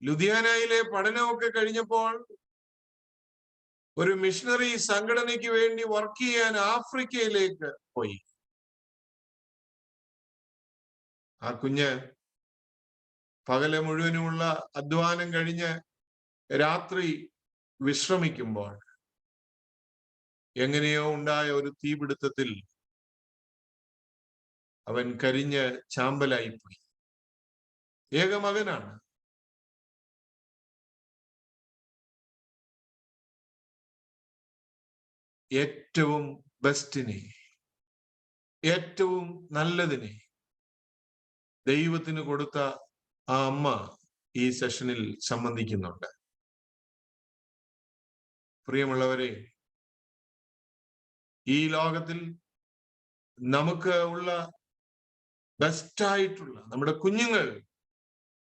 ലുധിയാനയിലെ പഠനമൊക്കെ കഴിഞ്ഞപ്പോൾ ഒരു മിഷണറി സംഘടനയ്ക്ക് വേണ്ടി വർക്ക് ചെയ്യാൻ ആഫ്രിക്കയിലേക്ക് പോയി. ആ കുഞ്ഞ് പകല് മുഴുവനുമുള്ള അധ്വാനം കഴിഞ്ഞ് രാത്രി വിശ്രമിക്കുമ്പോൾ എങ്ങനെയോ ഉണ്ടായ ഒരു തീപിടുത്തത്തിൽ അവൻ കരിഞ്ഞ് ചാമ്പലായിപ്പോയി. ഏക മകനാണ്. ഏറ്റവും ബെസ്റ്റിനെ, ഏറ്റവും നല്ലതിനെ ദൈവത്തിന് കൊടുത്ത ആ അമ്മ ഈ സെഷനിൽ സംബന്ധിക്കുന്നുണ്ട്. പ്രിയമുള്ളവരെ, ഈ ലോകത്തിൽ നമുക്ക് ഉള്ള ബെസ്റ്റായിട്ടുള്ള നമ്മുടെ കുഞ്ഞുങ്ങൾ,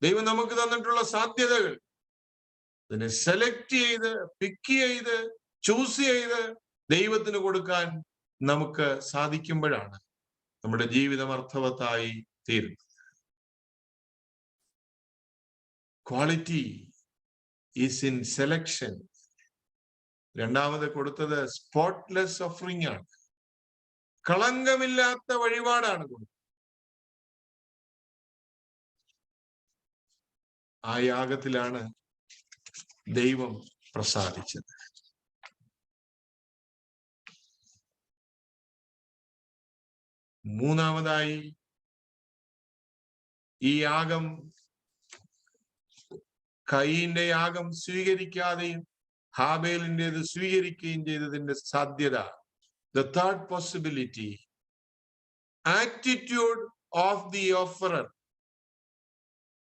ദൈവം നമുക്ക് തന്നിട്ടുള്ള സാധ്യതകൾ, അതിനെ സെലക്ട് ചെയ്ത്, പിക്ക് ചെയ്ത്, ചൂസ് ചെയ്ത് ദൈവത്തിന് കൊടുക്കാൻ നമുക്ക് സാധിക്കുമ്പോഴാണ് നമ്മുടെ ജീവിതം അർത്ഥവത്തായി തീരുന്നത്. Quality is in selection. രണ്ടാമത് കൊടുത്തത് സ്പോട്ട്ലെസ് ഓഫറിംഗ് ആണ്. കളങ്കമില്ലാത്ത വഴിപാടാണ് കൊടുത്തത്. ആ യാഗത്തിലാണ് ദൈവം പ്രസാദിച്ചത്. മൂന്നാമതായി, ഈ യാഗം കയീന്റെ യാഗം സ്വീകരിക്കാതെയും ഹാബേലിൻ്റെത് സ്വീകരിക്കുകയും ചെയ്തതിന്റെ സാധ്യത, the third possibility, attitude of the offerer.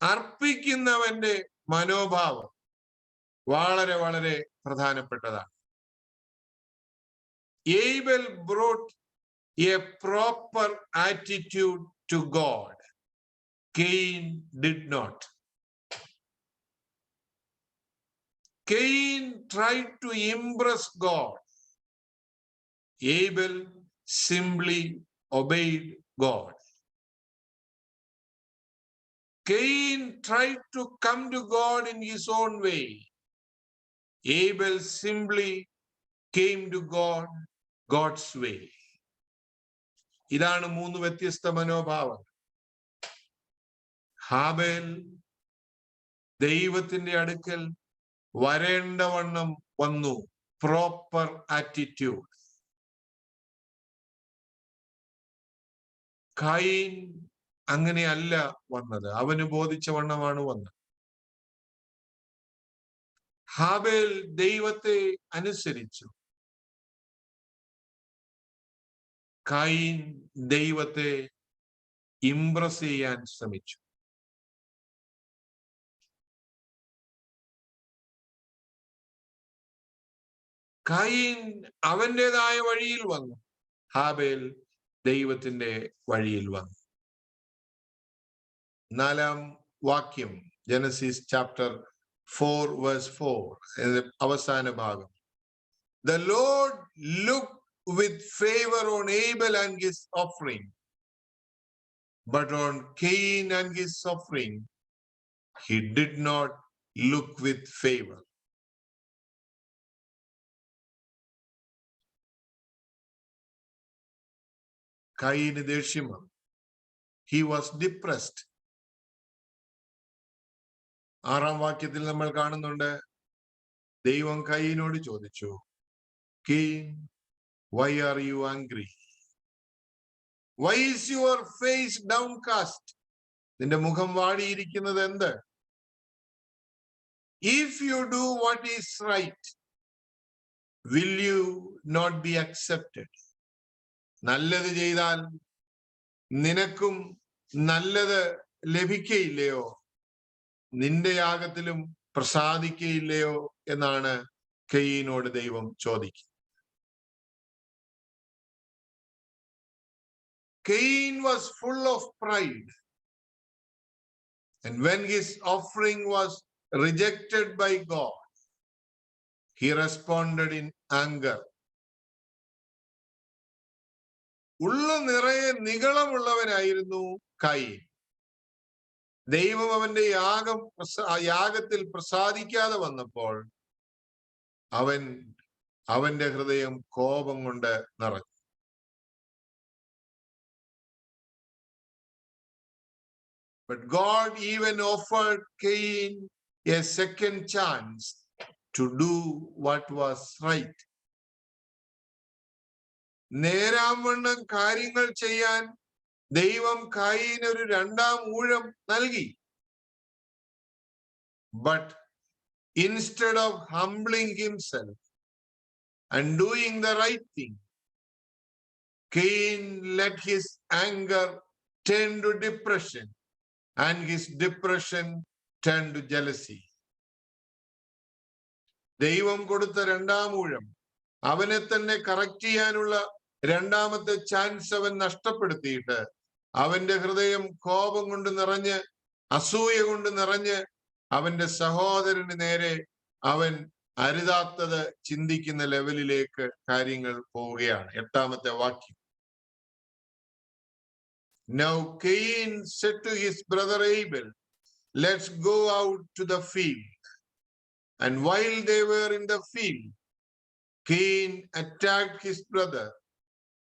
അർപ്പിക്കുന്നവന്റെ മനോഭാവം വളരെ വളരെ പ്രധാനപ്പെട്ടതാണ്. Abel brought a proper attitude to God. Cain did not. Cain tried to impress God. Abel simply obeyed God. Cain tried to come to God in his own way. Abel simply came to God God's way. ഇതാണ് 3 വ്യത്യസ്ത മനോഭാവം. ഹാബേൽ ദൈവത്തിന്റെ അടുക്കൽ വരേണ്ടവണ്ണം വന്നു. Proper attitude. കയീൻ അങ്ങനെയല്ല വന്നത്. അവന് ബോധിച്ച വണ്ണമാണ് വന്നത്. ഹാബേൽ ദൈവത്തെ അനുസരിച്ചു. കയീൻ ദൈവത്തെ ഇംപ്രസ് ചെയ്യാൻ ശ്രമിച്ചു. കയീൻ അവൻ്റെതായ വഴിയിൽ വന്നു. ഹാബേൽ ദൈവത്തിന്റെ വഴിയിൽ വന്നു. 4-ാം വാക്യം, ജനസിസ് ചാപ്റ്റർ 4 verse 4, അവസാന ഭാഗം. The Lord looked with favor on Abel and his offering, but on Cain and his offering he did not look with favor. കയീന് ദേഷ്യം വന്നു. He was depressed. 6-ാം വാക്യത്തിൽ നമ്മൾ കാണുന്നുണ്ട്, ദൈവം കയീനോട് ചോദിച്ചു, Cain, why are you angry? Why is your face downcast? നിന്റെ മുഖം വാടിയിരിക്കുന്നത് എന്ത്? If you do what is right, will you not be accepted? നല്ലത് ചെയ്താൽ നിനക്കും നല്ലത് ലഭിക്കയില്ലയോ? നിന്റെ യാഗത്തിലും പ്രസാദിക്കയില്ലയോ എന്നാണ് കയീനോട് ദൈവം ചോദിക്കുന്നത്. Cain was full of pride, and when his offering was rejected by God, he responded in anger. ഉള്ള നിറയെ നിഗളമുള്ളവനായിരുന്നു കയീൻ. ദൈവം അവന്റെ യാഗത്തിൽ പ്രസാദിക്കാതെ വന്നപ്പോൾ അവന്റെ ഹൃദയം കോപം കൊണ്ട് നിറഞ്ഞു. But God even offered Cain a second chance to do what was right. നേരാവണ്ണം കാര്യങ്ങൾ ചെയ്യാൻ ദൈവം കയീന് ഒരു 2-ാം ഊഴം നൽകി. But instead of humbling himself and doing the right thing, Cain let his anger turn to depression, and his depression turned to jealousy. ദൈവം കൊടുത്ത 2-ാം ഊഴം, അവനെ തന്നെ കറക്റ്റ് ചെയ്യാനുള്ള 2-ാമത്തെ ചാൻസ് അവൻ നഷ്ടപ്പെടുത്തിയിട്ട് അവന്റെ ഹൃദയം കോപം കൊണ്ട് നിറഞ്ഞ് അസൂയ കൊണ്ട് നിറഞ്ഞ് അവന്റെ സഹോദരന് നേരെ അവൻ അരുതാത്തത് ചിന്തിക്കുന്ന ലെവലിലേക്ക് കാര്യങ്ങൾ പോവുകയാണ്. 8-ാമത്തെ വാക്യം. Now Cain said to his brother Abel, let's go out to the field. And while they were in the field, Cain attacked his brother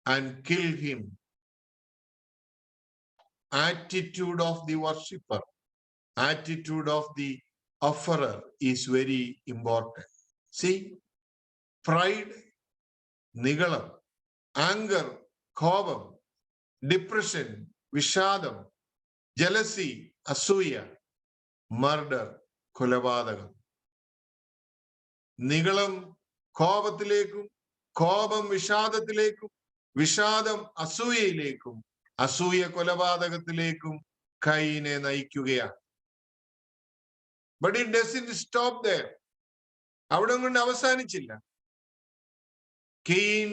and killed him. Attitude of the worshipper, attitude of the offerer is very important. See, pride, നിഗളം, anger, കോപം, depression, വിഷാദം, jealousy, അസൂയ, murder, കൊലപാതകം. നിഗളം കോപത്തിലേക്കും, കോപം വിഷാദത്തിലേക്കും, വിഷാദം അസൂയയിലേക്കും, അസൂയ കൊലപാതകത്തിലേക്കും കയീനെ നയിക്കുകയാണ്. But it doesn't stop there. അവിടെ കൊണ്ട് അവസാനിച്ചില്ല. Cain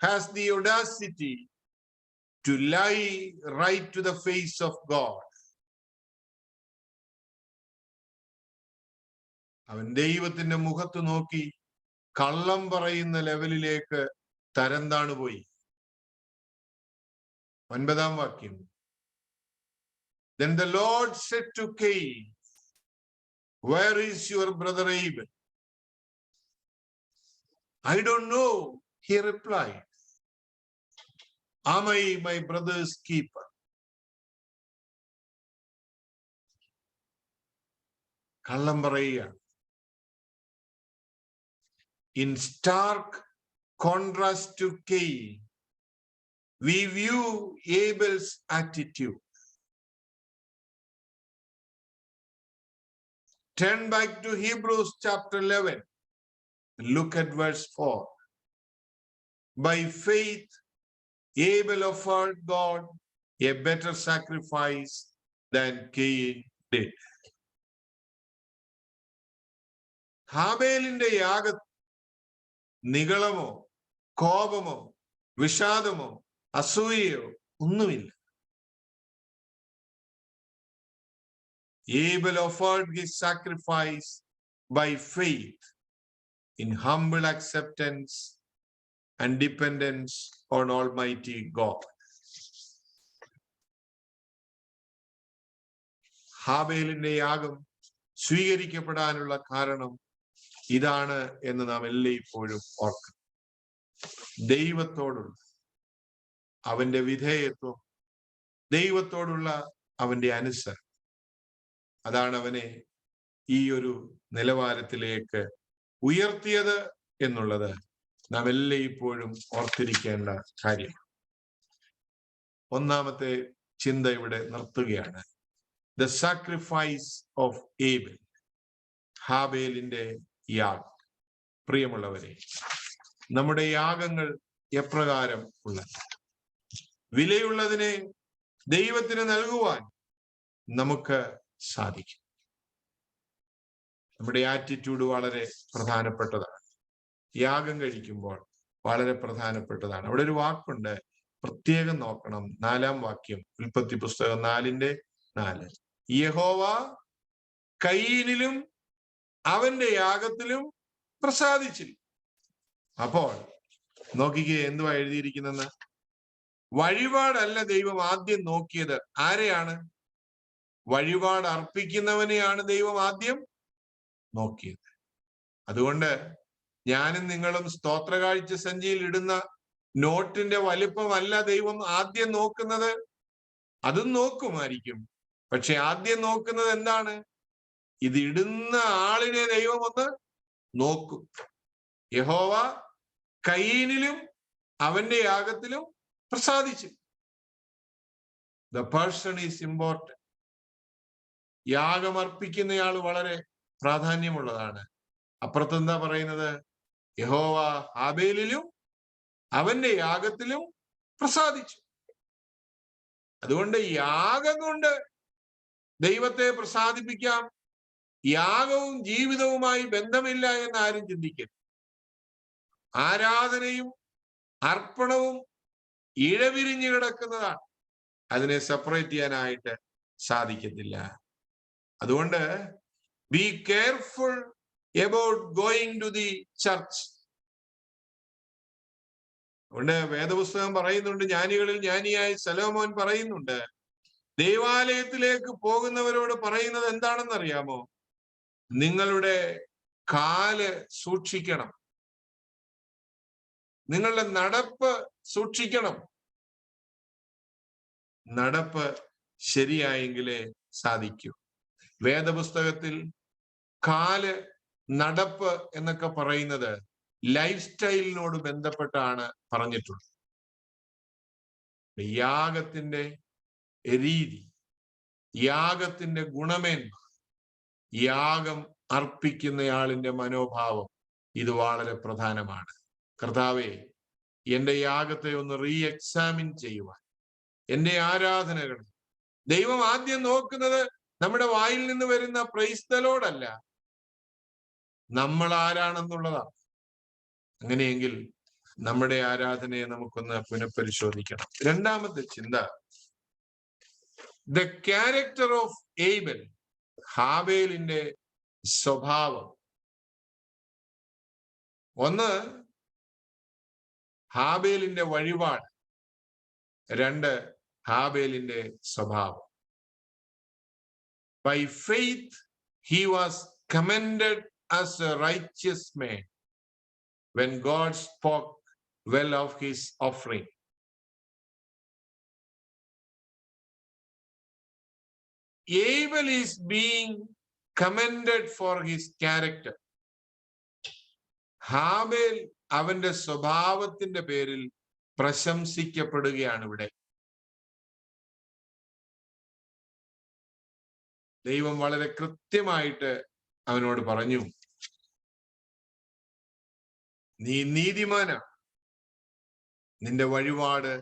has the audacity to lie right to the face of God. അവൻ ദൈവത്തിന്റെ മുഖത്ത് നോക്കി കള്ളം പറയുന്ന ലെവലിലേക്ക് തരം താണുപോയി. 9-ാം വാക്യം. Then the Lord said to Cain, where is your brother Abel? I don't know, he replied. Am I my brother's keeper? കള്ളം പറയുക. In stark contrast to Cain, we view Abel's attitude. Turn back to Hebrews chapter 11. Look at verse 4. By faith, Abel offered God a better sacrifice than Cain did. ഹാബേലിന്റെ യാഗത്തിൽ നിഗളമോ കോപമോ വിഷാദമോ അസൂയയോ ഒന്നുമില്ല. Abel offered his sacrifice by faith in humble acceptance and dependence on Almighty God. ഹാബേലിന്റെ യാഗം സ്വീകരിക്കപ്പെടാനുള്ള കാരണം ഇതാണ് എന്ന് നാം എല്ലായ്പ്പോഴും ഓർക്കണം. ദൈവത്തോടുള്ള അവന്റെ വിധേയത്വം, ദൈവത്തോടുള്ള അവന്റെ അനുസരണം, അതാണ് അവനെ ഈ ഒരു നിലവാരത്തിലേക്ക് ഉയർത്തിയത് എന്നുള്ളത് നാം എല്ലായ്പ്പോഴും ഓർത്തിരിക്കേണ്ട കാര്യം. ഒന്നാമത്തെ ചിന്ത ഇവിടെ നിർത്തുകയാണ്. ദ സാക്രിഫൈസ് ഓഫ് ഏബൽ, ഹാബേലിന്റെ യാഗം. പ്രിയമുള്ളവരെ, നമ്മുടെ യാഗങ്ങൾ എപ്രകാരം ഉള്ളത്? വിലയുള്ളതിനെ ദൈവത്തിന് നൽകുവാൻ നമുക്ക് സാധിക്കും. നമ്മുടെ ആറ്റിറ്റ്യൂഡ് വളരെ പ്രധാനപ്പെട്ടതാണ്. യാഗം കഴിക്കുമ്പോൾ വളരെ പ്രധാനപ്പെട്ടതാണ്. അവിടെ ഒരു വാക്കുണ്ട്, പ്രത്യേകം നോക്കണം. 4-ാം വാക്യം, ഉൽപ്പത്തി പുസ്തകം 4:4. യഹോവ കയീനിലും അവന്റെ യാഗത്തിലും പ്രസാദിച്ചില്ല. അപ്പോൾ നോക്കിക്കേ, എന്തുവാ എഴുതിയിരിക്കുന്നെന്ന്. വഴിപാടല്ല ദൈവം ആദ്യം നോക്കിയത്. ആരെയാണ്? വഴിപാട് അർപ്പിക്കുന്നവനെയാണ് ദൈവം ആദ്യം നോക്കിയത്. അതുകൊണ്ട് ഞാനും നിങ്ങളും സ്തോത്രകാഴ്ച സഞ്ചിയിൽ ഇടുന്ന നോട്ടിന്റെ വലിപ്പമല്ല ദൈവം ആദ്യം നോക്കുന്നത്. അതും നോക്കുമായിരിക്കും, പക്ഷെ ആദ്യം നോക്കുന്നത് എന്താണ്? ഇത് ഇടുന്ന ആളിനെ ദൈവം ഒന്ന് നോക്കും. യഹോവ കയീനിലും അവന്റെ യാഗത്തിലും പ്രസാദിച്ചു. The person is important. യാഗമർപ്പിക്കുന്നയാൾ വളരെ പ്രാധാന്യമുള്ളതാണ്. അപ്പുറത്തെന്താ പറയുന്നത്? യഹോവ ഹാബേലിലും അവന്റെ യാഗത്തിലും പ്രസാദിച്ചു. അതുകൊണ്ട് യാഗം കൊണ്ട് ദൈവത്തെ പ്രസാദിപ്പിക്കാം. യാഗവും ജീവിതവുമായി ബന്ധമില്ല എന്ന് ആരും ചിന്തിക്കരുത്. ആരാധനയും അർപ്പണവും ഇഴവിരിഞ്ഞു കിടക്കുന്നതാണ്. അതിനെ സെപ്പറേറ്റ് ചെയ്യാനായിട്ട് സാധിക്കത്തില്ല. അതുകൊണ്ട് be careful about going to the church. അതുകൊണ്ട് വേദപുസ്തകം പറയുന്നുണ്ട്, ജ്ഞാനികളിൽ ജ്ഞാനിയായ ശലോമോൻ പറയുന്നുണ്ട്, ദേവാലയത്തിലേക്ക് പോകുന്നവരോട് പറയുന്നത് എന്താണെന്ന് അറിയാമോ? നിങ്ങളുടെ കാല് സൂക്ഷിക്കണം, നിങ്ങളുടെ നടപ്പ് സൂക്ഷിക്കണം. നടപ്പ് ശരിയായെങ്കിലേ സാധിക്കൂ. വേദപുസ്തകത്തിൽ കാല്, നടപ്പ് എന്നൊക്കെ പറയുന്നത് ലൈഫ് സ്റ്റൈലിനോട് ബന്ധപ്പെട്ടാണ് പറഞ്ഞിട്ടുള്ളത്. യാഗത്തിന്റെ രീതി, യാഗത്തിന്റെ ഗുണമേന്മ, യാഗം അർപ്പിക്കുന്നയാളിന്റെ മനോഭാവം, ഇത് വളരെ പ്രധാനമാണ്. കർത്താവേ, എന്റെ യാഗത്തെ ഒന്ന് റീഎക്സാമിൻ ചെയ്യുവാൻ, എന്റെ ആരാധനകൾ ദൈവം ആദ്യം നോക്കുന്നത് നമ്മുടെ വായിൽ നിന്ന് വരുന്ന പ്രൈസ് ദി ലോർഡ് അല്ല, നമ്മൾ ആരാണെന്നുള്ളതാണ്. അങ്ങനെയെങ്കിൽ നമ്മുടെ ആരാധനയെ നമുക്കൊന്ന് പുനഃപരിശോധിക്കണം. രണ്ടാമത്തെ ചിന്ത, ദ ക്യാരക്ടർ ഓഫ് ഏബൽ, ഹാബേലിന്റെ സ്വഭാവം. ഒന്ന്, ഹാബേലിന്റെ വഴിപാട്. 2, ഹാബേലിന്റെ സ്വഭാവം. By faith he was commended as a righteous man when God spoke well of his offering. Abel is being commended for his character. ഹാബേൽ അവന്റെ സ്വഭാവത്തിന്റെ പേരിൽ പ്രശംസിക്കപ്പെടുകയാണ് ഇവിടെ. ദൈവം വളരെ കൃത്യമായിട്ട് അവനോട് പറഞ്ഞു, നീ നീതിമാനാണ്, നിന്റെ വഴിപാട്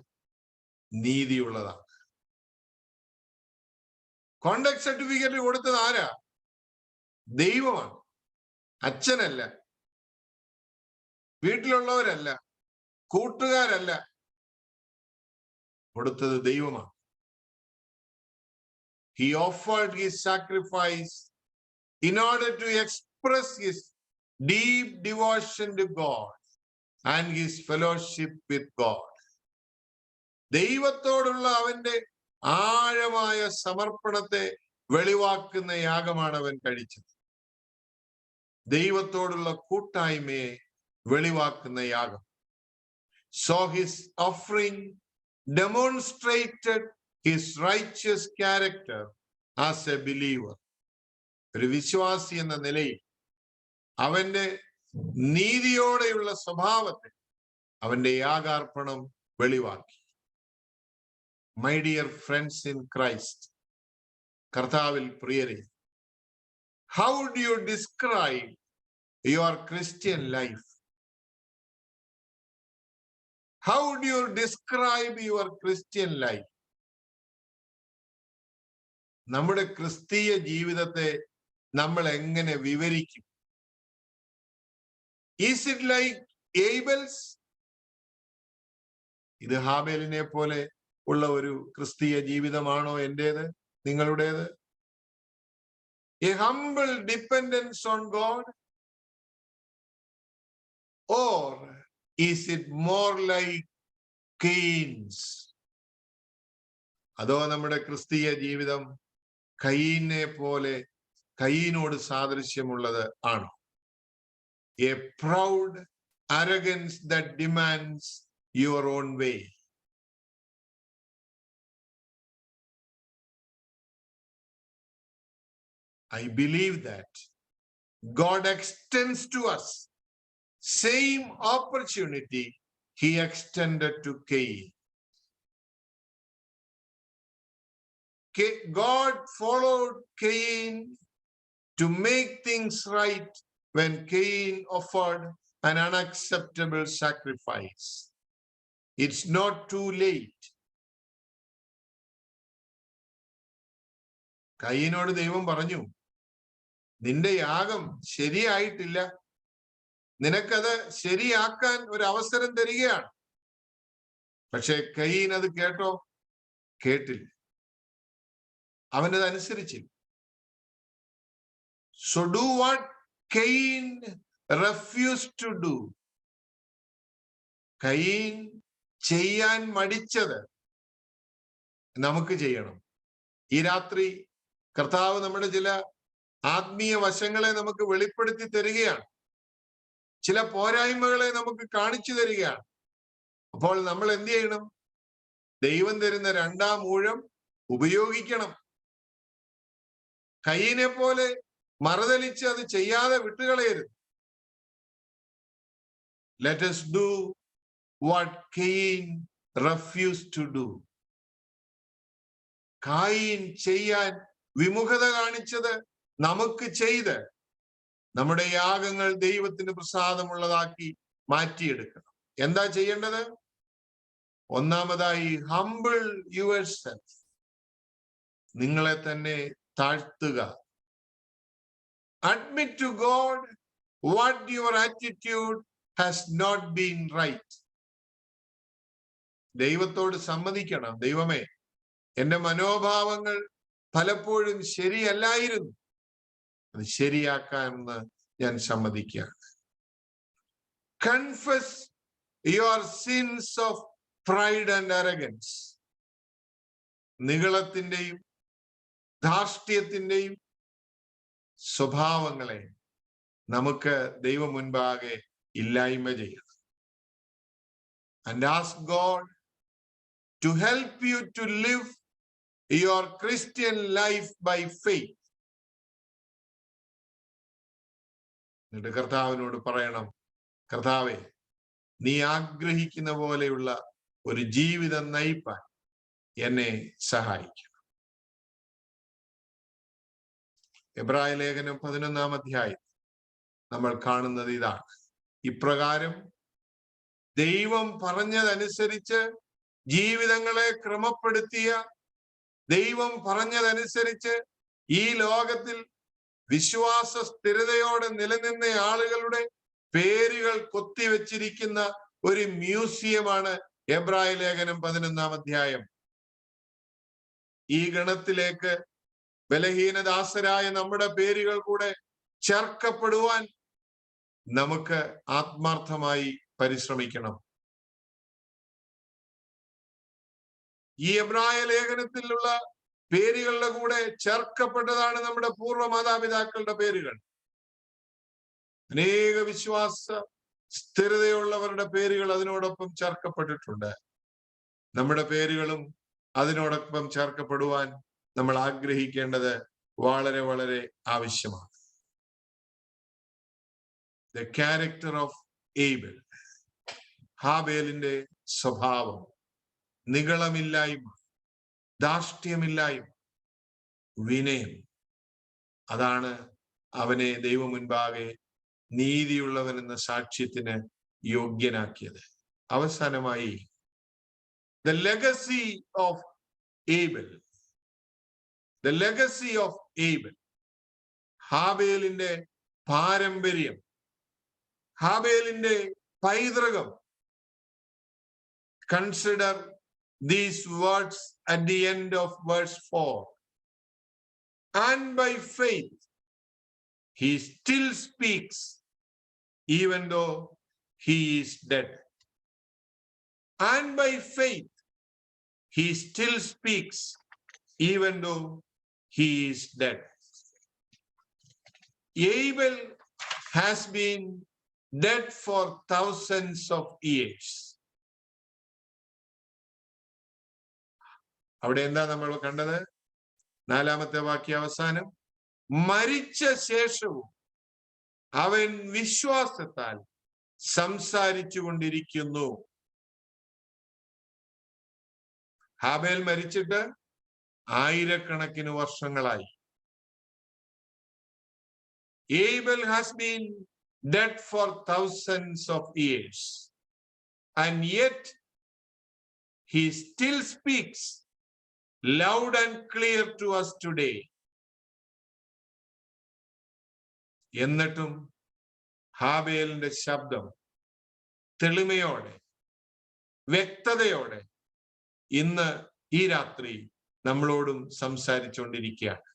നീതിയുള്ളതാണ്. കോണ്ടാക്ട് സർട്ടിഫിക്കറ്റ് കൊടുത്തത് ആരാ? ദൈവമാണ്, അച്ഛനല്ല, വീട്ടിലുള്ളവരല്ല, കൂട്ടുകാരല്ല, കൊടുത്തത് ദൈവമാണ്. He offered his sacrifice in order to express his deep devotion to God and his fellowship with God. ദൈവത്തോടുള്ള അവന്റെ ആഴമായ സമർപ്പണത്തെ വെളിവാക്കുന്ന യാഗമാണ് അവൻ കഴിച്ചത്. ദൈവത്തോടുള്ള കൂട്ടായ്മയെ വെളിവാക്കുന്ന യാഗം. So his offering demonstrated his righteous character as a believer. ഒരു വിശ്വാസി എന്ന നിലയിൽ അവന്റെ നീതിയോടെയുള്ള സ്വഭാവത്തെ അവന്റെ യാഗാർപ്പണം വെളിവാക്കി. My dear friends in Christ, കർത്താവിൽ പ്രിയരെ, how do you describe your Christian life? How do you describe your Christian life? നമ്മുടെ ക്രിസ്തീയ ജീവിതത്തെ നമ്മൾ എങ്ങനെ വിവരിക്കും? Is it like Abel's? ഇത് ഹാബേലിനെ പോലെ ഉള്ള ഒരു ക്രിസ്തീയ ജീവിതമാണോ എന്റേത്, നിങ്ങളുടേത്? A humble dependence on God? Or is it more like Cain's? അതോ നമ്മുടെ ക്രിസ്തീയ ജീവിതം കയീനെ പോലെ, കയീനോട് സാദൃശ്യമുള്ളത് ആണോ? A proud arrogance that demands your own way. I believe that God extends to us same opportunity he extended to Cain. God followed Cain to make things right when Cain offered an unacceptable sacrifice. It's not too late. കയീനോട് ദൈവം പറഞ്ഞു, നിന്റെ യാഗം ശരിയായിട്ടില്ല, നിനക്കത് ശരിയാക്കാൻ ഒരു അവസരം തരികയാണ്. പക്ഷെ കയീൻ അത് കേട്ടോ? കേട്ടില്ല. അവനത് അനുസരിച്ചില്ല. So do what Cain refused to do. കയീൻ ചെയ്യാൻ മടിച്ചത് നമുക്ക് ചെയ്യണം. ഈ രാത്രി കർത്താവ് നമ്മുടെ ചില ആത്മീയ വശങ്ങളെ നമുക്ക് വെളിപ്പെടുത്തി തരികയാണ്. ചില പോരായ്മകളെ നമുക്ക് കാണിച്ചു തരികയാണ്. അപ്പോൾ നമ്മൾ എന്ത് ചെയ്യണം? ദൈവം തരുന്ന രണ്ടാം ഊഴം ഉപയോഗിക്കണം. കയീനെ പോലെ മറുതലിച്ച് അത് ചെയ്യാതെ വിട്ടുകളയരുത്. Let us do what Cain refused to do. കയീൻ ചെയ്യാൻ വിമുഖത കാണിച്ചത് നമുക്ക് ചെയ്ത് നമ്മുടെ യാഗങ്ങൾ ദൈവത്തിന് പ്രസാദമുള്ളതാക്കി മാറ്റിയെടുക്കണം. എന്താ ചെയ്യേണ്ടത്? ഒന്നാമതായി, ഹംബിൾ യുവർ സെൽഫ്. നിങ്ങളെ തന്നെ താഴ്ത്തുക. Admit to God what your attitude has not been right. ദൈവത്തോട് സമ്മതിക്കണം, ദൈവമേ, എന്റെ മനോഭാവങ്ങൾ പലപ്പോഴും ശരിയല്ലായിരുന്നു, അത് ശരിയാക്കാമെന്ന് ഞാൻ സമ്മതിക്കുകയാണ്. Confess your sins of pride and arrogance. നിഗളത്തിന്റെയും ധാർഷ്ട്യത്തിന്റെയും സ്വഭാവങ്ങളെ നമുക്ക് ദൈവം മുൻപാകെ ഇല്ലായ്മ ചെയ്യണം. And ask God to help you to live your Christian life by faith. എന്നിട്ട് കർത്താവിനോട് പറയണം, കർത്താവേ, നീ ആഗ്രഹിക്കുന്ന പോലെയുള്ള ഒരു ജീവിതം നയിപ്പാൻ എന്നെ സഹായിക്കണം. എബ്രായ ലേഖനം 11-ാം അധ്യായം നമ്മൾ കാണുന്നത് ഇതാണ്. ഇപ്രകാരം ദൈവം പറഞ്ഞതനുസരിച്ച് ജീവിതങ്ങളെ ക്രമപ്പെടുത്തിയ, ദൈവം പറഞ്ഞതനുസരിച്ച് ഈ ലോകത്തിൽ വിശ്വാസ സ്ഥിരതയോടെ നിലനിന്ന ആളുകളുടെ പേരുകൾ കൊത്തിവെച്ചിരിക്കുന്ന ഒരു മ്യൂസിയമാണ് എബ്രായ ലേഖനം 11-ാം അധ്യായം. ഈ ഗണത്തിലേക്ക് ബലഹീനദാസരായ നമ്മുടെ പേരുകൾ കൂടെ ചേർക്കപ്പെടുവാൻ നമുക്ക് ആത്മാർത്ഥമായി പരിശ്രമിക്കണം. ഈ എബ്രായ ലേഖനത്തിലുള്ള പേരുകളുടെ കൂടെ ചേർക്കപ്പെട്ടതാണ് നമ്മുടെ പൂർവ്വ മാതാപിതാക്കളുടെ പേരുകൾ. അനേക വിശ്വാസ സ്ഥിരതയുള്ളവരുടെ പേരുകൾ അതിനോടൊപ്പം ചേർക്കപ്പെട്ടിട്ടുണ്ട്. നമ്മുടെ പേരുകളും അതിനോടൊപ്പം ചേർക്കപ്പെടുവാൻ നമ്മൾ ആഗ്രഹിക്കേണ്ടത് വളരെ വളരെ ആവശ്യമാണ്. ദ ക്യാരക്ടർ ഓഫ് ഏബൽ, ഹാബേലിന്റെ സ്വഭാവം, നിഗളമില്ലായ്മ, ധാർഷ്ട്യമില്ലായ്മ, വിനയം, അതാണ് അവനെ ദൈവം മുൻപാകെ നീതിയുള്ളവൻ എന്ന സാക്ഷ്യത്തിന് യോഗ്യനാക്കിയത്. അവസാനമായി the legacy of Abel, the legacy of Abel, ഹാബേലിന്റെ പാരമ്പര്യം, ഹാബേലിന്റെ പൈതൃകം. Consider these words at the end of verse 4. And by faith he still speaks even though he is dead. And by faith he still speaks even though he is dead. Abel has been dead for thousands of years. അവിടെ എന്താ നമ്മൾ കണ്ടത്? നാലാമത്തെ വാക്യ അവസാനം, മരിച്ച ശേഷവും അവൻ വിശ്വാസത്താൽ സംസാരിച്ചു കൊണ്ടിരിക്കുന്നു. ഹാബേൽ മരിച്ചിട്ട് ആയിരക്കണക്കിന് വർഷങ്ങളായി. Abel has been dead for thousands of years, and yet he still speaks loud and clear to us today. എന്നിട്ടും ഹാബേലിന്റെ ശബ്ദം തെളിമയോടെ വ്യക്തതയോടെ ഇന്ന് ഈ രാത്രി നമ്മളോടും സംസാരിച്ചുകൊണ്ടിരിക്കുകയാണ്.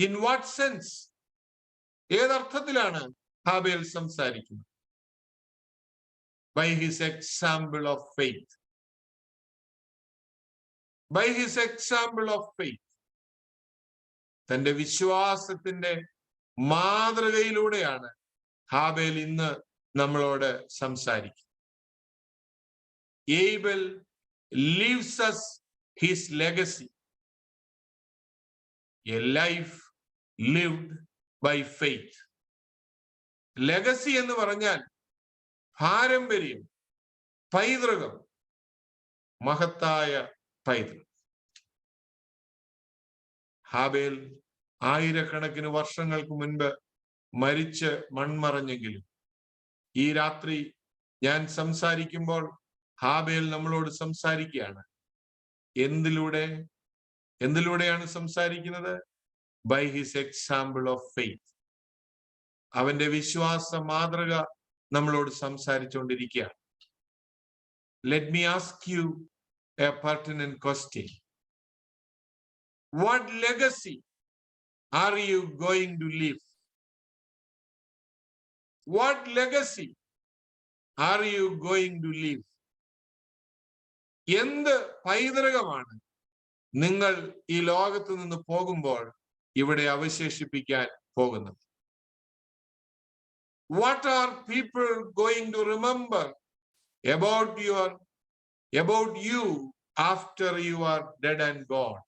In what sense? ഏതർത്ഥത്തിലാണ് ഹാബേൽ സംസാരിക്കുന്നത്? By his example of faith. By his example of faith. തന്റെ വിശ്വാസത്തിന്റെ മാതൃകയിലൂടെയാണ് ഹാബേൽ ഇന്ന് നമ്മളോട് സംസാരിക്കുന്നത്. Abel leaves us his legacy, a life lived by faith. Legacy എന്ന് പറഞ്ഞാൽ പാരമ്പര്യം, പൈതൃകം, മഹത്തായ പൈതൃകം. ഹാബേൽ ആയിരക്കണക്കിന് വർഷങ്ങൾക്ക് മുൻപ് മരിച്ച് മൺമറഞ്ഞെങ്കിലും ഈ രാത്രി ഞാൻ സംസാരിക്കുമ്പോൾ ഹാബേൽ നമ്മളോട് സംസാരിക്കുകയാണ്. എന്തിലൂടെയാണ് സംസാരിക്കുന്നത്? By his example of faith. അവന്റെ വിശ്വാസ മാതൃക നമ്മളോട് സംസാരിച്ചുകൊണ്ടിരിക്കുകയാണ്. Let me ask you a pertinent question. What legacy are you going to leave? What legacy are you going to leave? എന്ത് പൈതൃകമാണ് നിങ്ങൾ ഈ ലോകത്ത് നിന്ന് പോകുമ്പോൾ ഇവിടെ അവശേഷിപ്പിക്കാൻ പോകുന്നത്? What are people going to remember about you after you are dead and gone?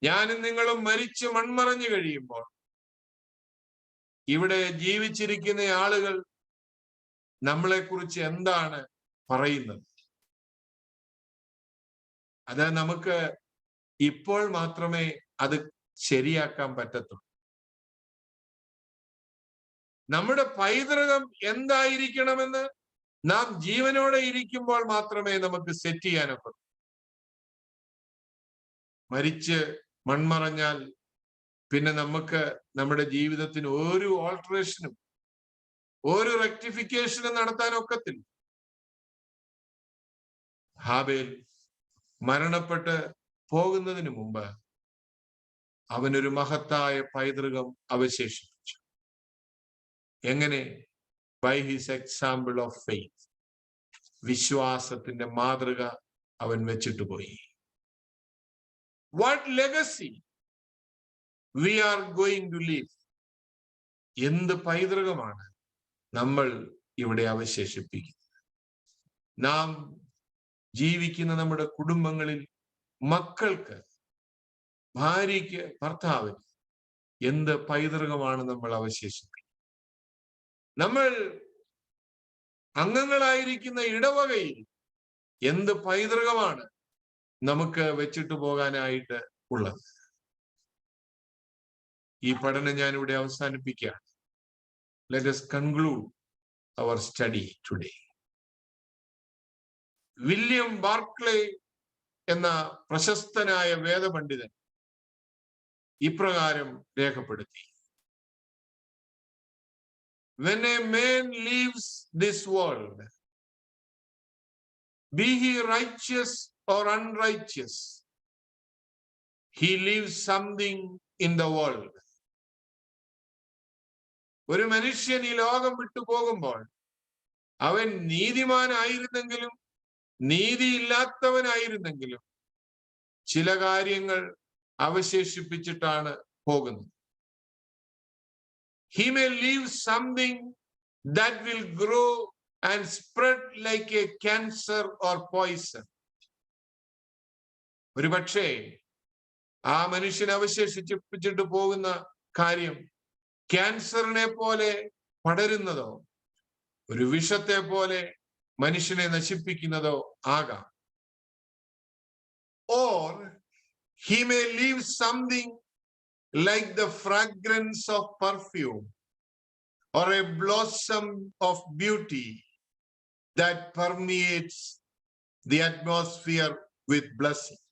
ഞാനും നിങ്ങളും മരിച്ചു മൺമറഞ്ഞു കഴിയുമ്പോൾ ഇവിടെ ജീവിച്ചിരിക്കുന്ന ആളുകൾ നമ്മളെക്കുറിച്ച് എന്താണ് പറയുന്നത്? അത് നമുക്ക് ഇപ്പോൾ മാത്രമേ അത് ശരിയാക്കാൻ പറ്റത്തുള്ളൂ. നമ്മുടെ പൈതൃകം എന്തായിരിക്കണമെന്ന് നാം ജീവനോടെ ഇരിക്കുമ്പോൾ മാത്രമേ നമുക്ക് സെറ്റ് ചെയ്യാനൊക്കെ. മരിച്ച് മൺമറഞ്ഞാൽ പിന്നെ നമുക്ക് നമ്മുടെ ജീവിതത്തിന് ഒരു ഓൾട്ടറേഷനും ഒരു റെക്ടിഫിക്കേഷനും നടത്താൻ ഒക്കത്തില്ല. ഹാബേൽ മരണപ്പെട്ട് പോകുന്നതിന് മുമ്പ് അവനൊരു മഹത്തായ പൈതൃകം അവശേഷിപ്പിച്ചു. എങ്ങനെ? By his example of faith. വിശ്വാസത്തിന്റെ മാതൃക അവൻ വെച്ചിട്ട് പോയി. What legacy we are going to leave? എന്ത് പൈതൃകമാണ് നമ്മൾ ഇവിടെ അവശേഷിപ്പിക്കുന്നത്? നാം ജീവിക്കുന്ന നമ്മുടെ കുടുംബങ്ങളിൽ മക്കൾക്ക്, ഭാര്യയ്ക്ക്, ഭർത്താവിന് എന്ത് പൈതൃകമാണ് നമ്മൾ അവശേഷിപ്പിക്കുന്നത്? നമ്മൾ അംഗങ്ങളായിരിക്കുന്ന ഇടവകയിൽ എന്ത് പൈതൃകമാണ് നമുക്ക് വെച്ചിട്ട് പോകാനായിട്ട് ഉള്ളത്? ഈ പഠനം ഞാൻ ഇവിടെ അവസാനിപ്പിക്കുകയാണ്. Let us conclude our study today. William Barclay എന്ന പ്രശസ്തനായ വേദപണ്ഡിതൻ ഇപ്രകാരം രേഖപ്പെടുത്തി: When a man leaves this world, be he righteous or unrighteous, he leaves something in the world. ഒരു മനുഷ്യൻ ഈ ലോകം വിട്ടു പോകുമ്പോൾ അവൻ നീതിമാനായിരുന്നെങ്കിലും നീതിയില്ലാത്തവനായിരുന്നെങ്കിലും ചില കാര്യങ്ങൾ അവശേഷിപ്പിച്ചിട്ടാണ് പോകുന്നത്. He may leave something that will grow and spread like a cancer or poison. ഒരു പക്ഷേ ആ മനുഷ്യൻ അവശേഷിപ്പിച്ചിട്ട് പോകുന്ന കാര്യം ക്യാൻസറിനെ പോലെ പടരുന്നതോ ഒരു വിഷത്തെ പോലെ മനുഷ്യനെ നശിപ്പിക്കുന്നതോ ആകാം. Or he may leave something like the fragrance of perfume or a blossom of beauty that permeates the atmosphere with blessing.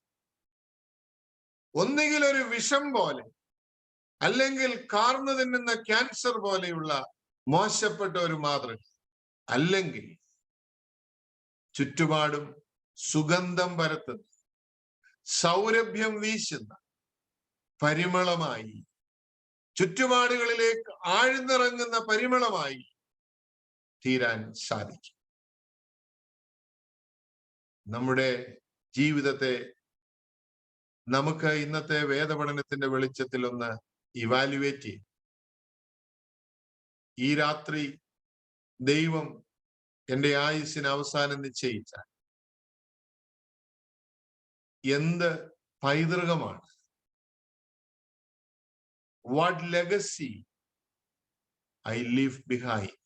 ഒന്നുകിൽ ഒരു വിഷം പോലെ, അല്ലെങ്കിൽ കാർന്നു തിന്നുന്ന ക്യാൻസർ പോലെയുള്ള മോശപ്പെട്ട ഒരു മാതൃക, അല്ലെങ്കിൽ ചുറ്റുപാടും സുഗന്ധം പരത്തുന്ന, സൗരഭ്യം വീശുന്ന പരിമളമായി, ചുറ്റുപാടുകളിലേക്ക് ആഴ്ന്നിറങ്ങുന്ന പരിമളമായി തീരാൻ സാധിക്കും. നമ്മുടെ ജീവിതത്തെ നമുക്ക് ഇന്നത്തെ വേദപഠനത്തിന്റെ വെളിച്ചത്തിൽ ഒന്ന് ഇവാലുവേറ്റ് ചെയ്യും. ഈ രാത്രി ദൈവം എന്റെ ആയുസ്സിന് അവസാനം നിശ്ചയിച്ചാൽ എന്ത് പൈതൃകമാണ്, what legacy I leave behind,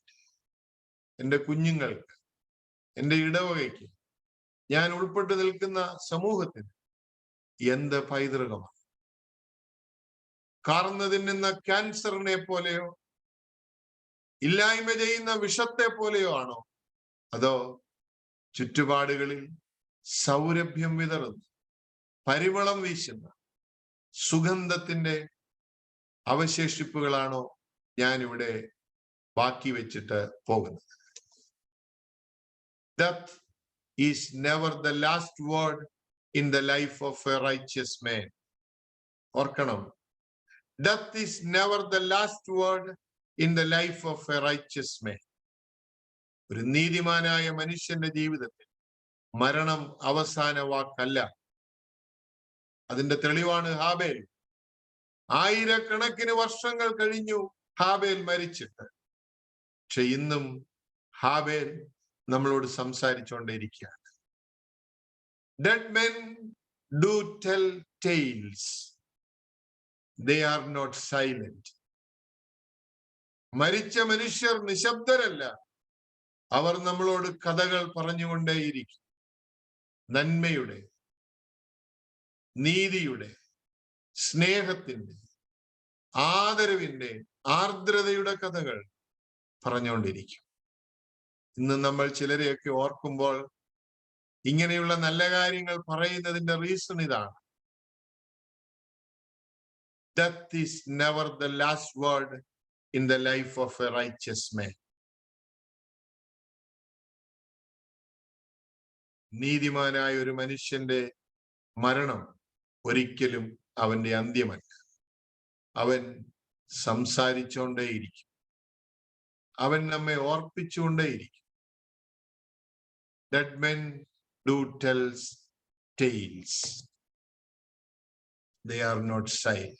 എന്റെ കുഞ്ഞുങ്ങൾക്ക്, എന്റെ ഇടവകയ്ക്ക്, ഞാൻ ഉൾപ്പെട്ടു നിൽക്കുന്ന സമൂഹത്തിന് എന്ത് പൈതൃകമാണ്? കാർന്നു തിന്നുന്ന ക്യാൻസറിനെ പോലെയോ ഇല്ലായ്മ ചെയ്യുന്ന വിഷത്തെ പോലെയോ ആണോ? അതോ ചുറ്റുപാടുകളിൽ സൗരഭ്യം വിതറുന്ന, പരിമളം വീശുന്ന സുഗന്ധത്തിന്റെ അവശേഷിപ്പുകളാണോ ഞാനിവിടെ ബാക്കി വെച്ചിട്ട് പോകുന്നത്? Death is never the last word in the life of a righteous man. ഓർക്കണം, death is never the last word in the life of a righteous man. ഒരു നീതിമാനായ മനുഷ്യന്റെ ജീവിതത്തിൽ മരണം അവസാന വാക്കല്ല. അതിന്റെ തെളിവാണ് ഹാബേൽ. ആയിരക്കണക്കിന് വർഷങ്ങൾ കഴിഞ്ഞു ഹാബേൽ മരിച്ചിട്ട്, പക്ഷെ ഇന്നും ഹാബേൽ നമ്മളോട് സംസാരിച്ചുകൊണ്ടേയിരിക്കുകയാണ്. Dead men do tell tales. They are not silent. മരിച്ച മനുഷ്യർ നിശബ്ദരല്ല, അവർ നമ്മളോട് കഥകൾ പറഞ്ഞുകൊണ്ടേയിരിക്കും. നന്മയുടെ, നീതിയുടെ, സ്നേഹത്തിന്റെ, ആദരവിന്റെ, ആർദ്രതയുടെ കഥകൾ പറഞ്ഞുകൊണ്ടിരിക്കും. ഇന്ന് നമ്മൾ ചിലരെയൊക്കെ ഓർക്കുമ്പോൾ ഇങ്ങനെയുള്ള നല്ല കാര്യങ്ങൾ പറയുന്നതിന്റെ റീസൺ ഇതാണ്. Death is never the last word in the life of a righteous man. നീതിമാനായ ഒരു മനുഷ്യന്റെ മരണം ഒരിക്കലും അവന്റെ അന്ത്യമല്ല. അവൻ സംസാരിച്ചുകൊണ്ടേയിരിക്കും, അവൻ നമ്മെ ഓർപ്പിച്ചുകൊണ്ടേയിരിക്കും. Dead men do tell tales. they are not silent.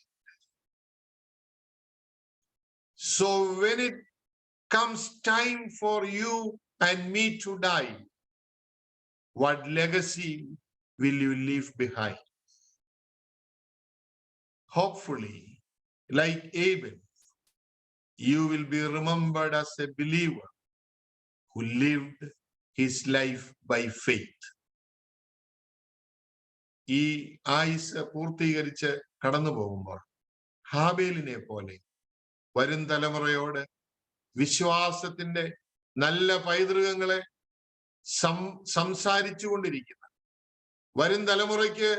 So when it comes time for you and me to die, what legacy will you leave behind? Hopefully, like Abel, you will be remembered as a believer who lived his life by faith. ഈ ആയുസ് പൂർത്തീകരിച്ച് കടന്നു പോകുമ്പോൾ ഹാബേലിനെ പോലെ വരും തലമുറയോട് വിശ്വാസത്തിന്റെ നല്ല പൈതൃകങ്ങളെ സംസാരിച്ചു കൊണ്ടിരിക്കുന്ന, വരും തലമുറയ്ക്ക്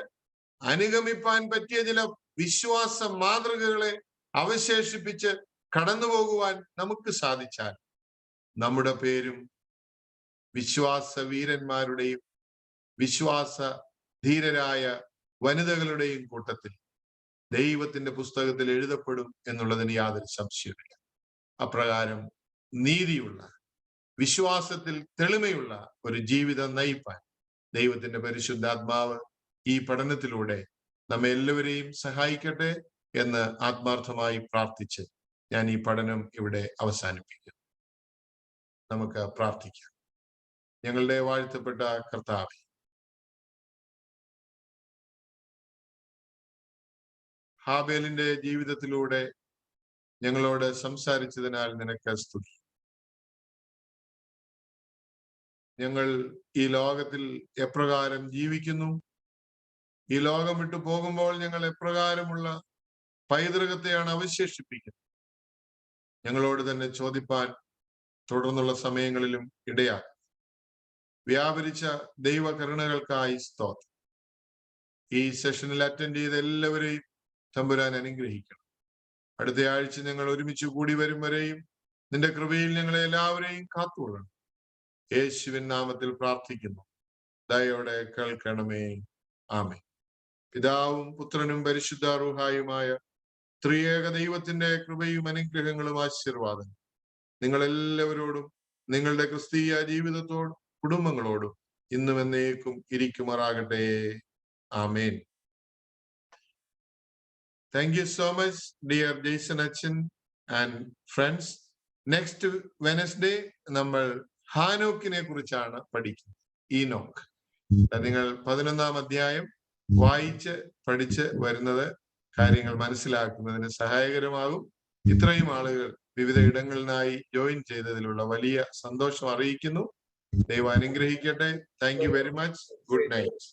അനുഗമിപ്പാൻ പറ്റിയ ചില വിശ്വാസ മാതൃകകളെ അവശേഷിപ്പിച്ച് കടന്നു പോകുവാൻ നമുക്ക് സാധിച്ചാൽ നമ്മുടെ പേരും വിശ്വാസ വീരന്മാരുടെയും വിശ്വാസ ധീരരായ വനിതകളുടെയും കൂട്ടത്തിൽ ദൈവത്തിന്റെ പുസ്തകത്തിൽ എഴുതപ്പെടും എന്നുള്ളതിന് യാതൊരു സംശയമില്ല. അപ്രകാരം നീതിയുള്ള, വിശ്വാസത്തിൽ തെളിമയുള്ള ഒരു ജീവിതം നയിപ്പാൻ ദൈവത്തിന്റെ പരിശുദ്ധാത്മാവ് ഈ പഠനത്തിലൂടെ നമ്മെ എല്ലാവരെയും സഹായിക്കട്ടെ എന്ന് ആത്മാർത്ഥമായി പ്രാർത്ഥിച്ച് ഞാൻ ഈ പഠനം ഇവിടെ അവസാനിപ്പിക്കും. നമുക്ക് പ്രാർത്ഥിക്കാം. ഞങ്ങളുടെ വാഴ്ത്തപ്പെട്ട കർത്താവേ, ഹാബേലിന്റെ ജീവിതത്തിലൂടെ ഞങ്ങളോട് സംസാരിച്ചതിനാൽ നിനക്ക് സ്തുതി. ഞങ്ങൾ ഈ ലോകത്തിൽ എപ്രകാരം ജീവിക്കുന്നു, ഈ ലോകം വിട്ടു പോകുമ്പോൾ ഞങ്ങൾ എപ്രകാരമുള്ള പൈതൃകത്തെയാണ് അവശേഷിപ്പിക്കുന്നത്, ഞങ്ങളോട് തന്നെ ചോദിപ്പാൻ തുടർന്നുള്ള സമയങ്ങളിലും ഇടയാകും. വ്യാപരിച്ച ദൈവകരുണകൾക്കായി സ്തോത്രം. ഈ സെഷനിൽ അറ്റൻഡ് ചെയ്ത എല്ലാവരെയും തമ്പുരാൻ അനുഗ്രഹിക്കണം. അടുത്ത ആഴ്ച ഞങ്ങൾ ഒരുമിച്ച് കൂടി വരും വരെയും നിന്റെ കൃപയിൽ ഞങ്ങളെ എല്ലാവരെയും കാത്തുകൊള്ളണം. യേശുവിൻ നാമത്തിൽ പ്രാർത്ഥിക്കുന്നു. ദയോടെ കേൾക്കണമേ. ആമേൻ. പിതാവും പുത്രനും പരിശുദ്ധ റൂഹായുമായ ത്രിയേക ദൈവത്തിന്റെ കൃപയും അനുഗ്രഹങ്ങളും ആശീർവാദം നിങ്ങളെല്ലാവരോടും നിങ്ങളുടെ ക്രിസ്തീയ ജീവിതത്തോടും കുടുംബങ്ങളോടും ഇന്നും എന്നേക്കും ഇരിക്കുമാറാകട്ടെ. ആമേൻ. Thank you so much, dear Jason Achin and friends. Next Wednesday, നമ്മൾ ഹാനോക്കിനെ കുറിച്ചാണ് പഠിക്കുന്നത്. ഈനോക്ക്. നിങ്ങൾ 11-ാം അധ്യായം വായിച്ച് പഠിച്ച് വരുന്നത് കാര്യങ്ങൾ മനസ്സിലാക്കുന്നതിന് സഹായകരമാകും. ഇത്രയും ആളുകൾ വിവിധ ഇടങ്ങളിലായി ജോയിൻ ചെയ്തതിലുള്ള വലിയ സന്തോഷം അറിയിക്കുന്നു. ദൈവം അനുഗ്രഹിക്കട്ടെ. Thank you very much. Good night.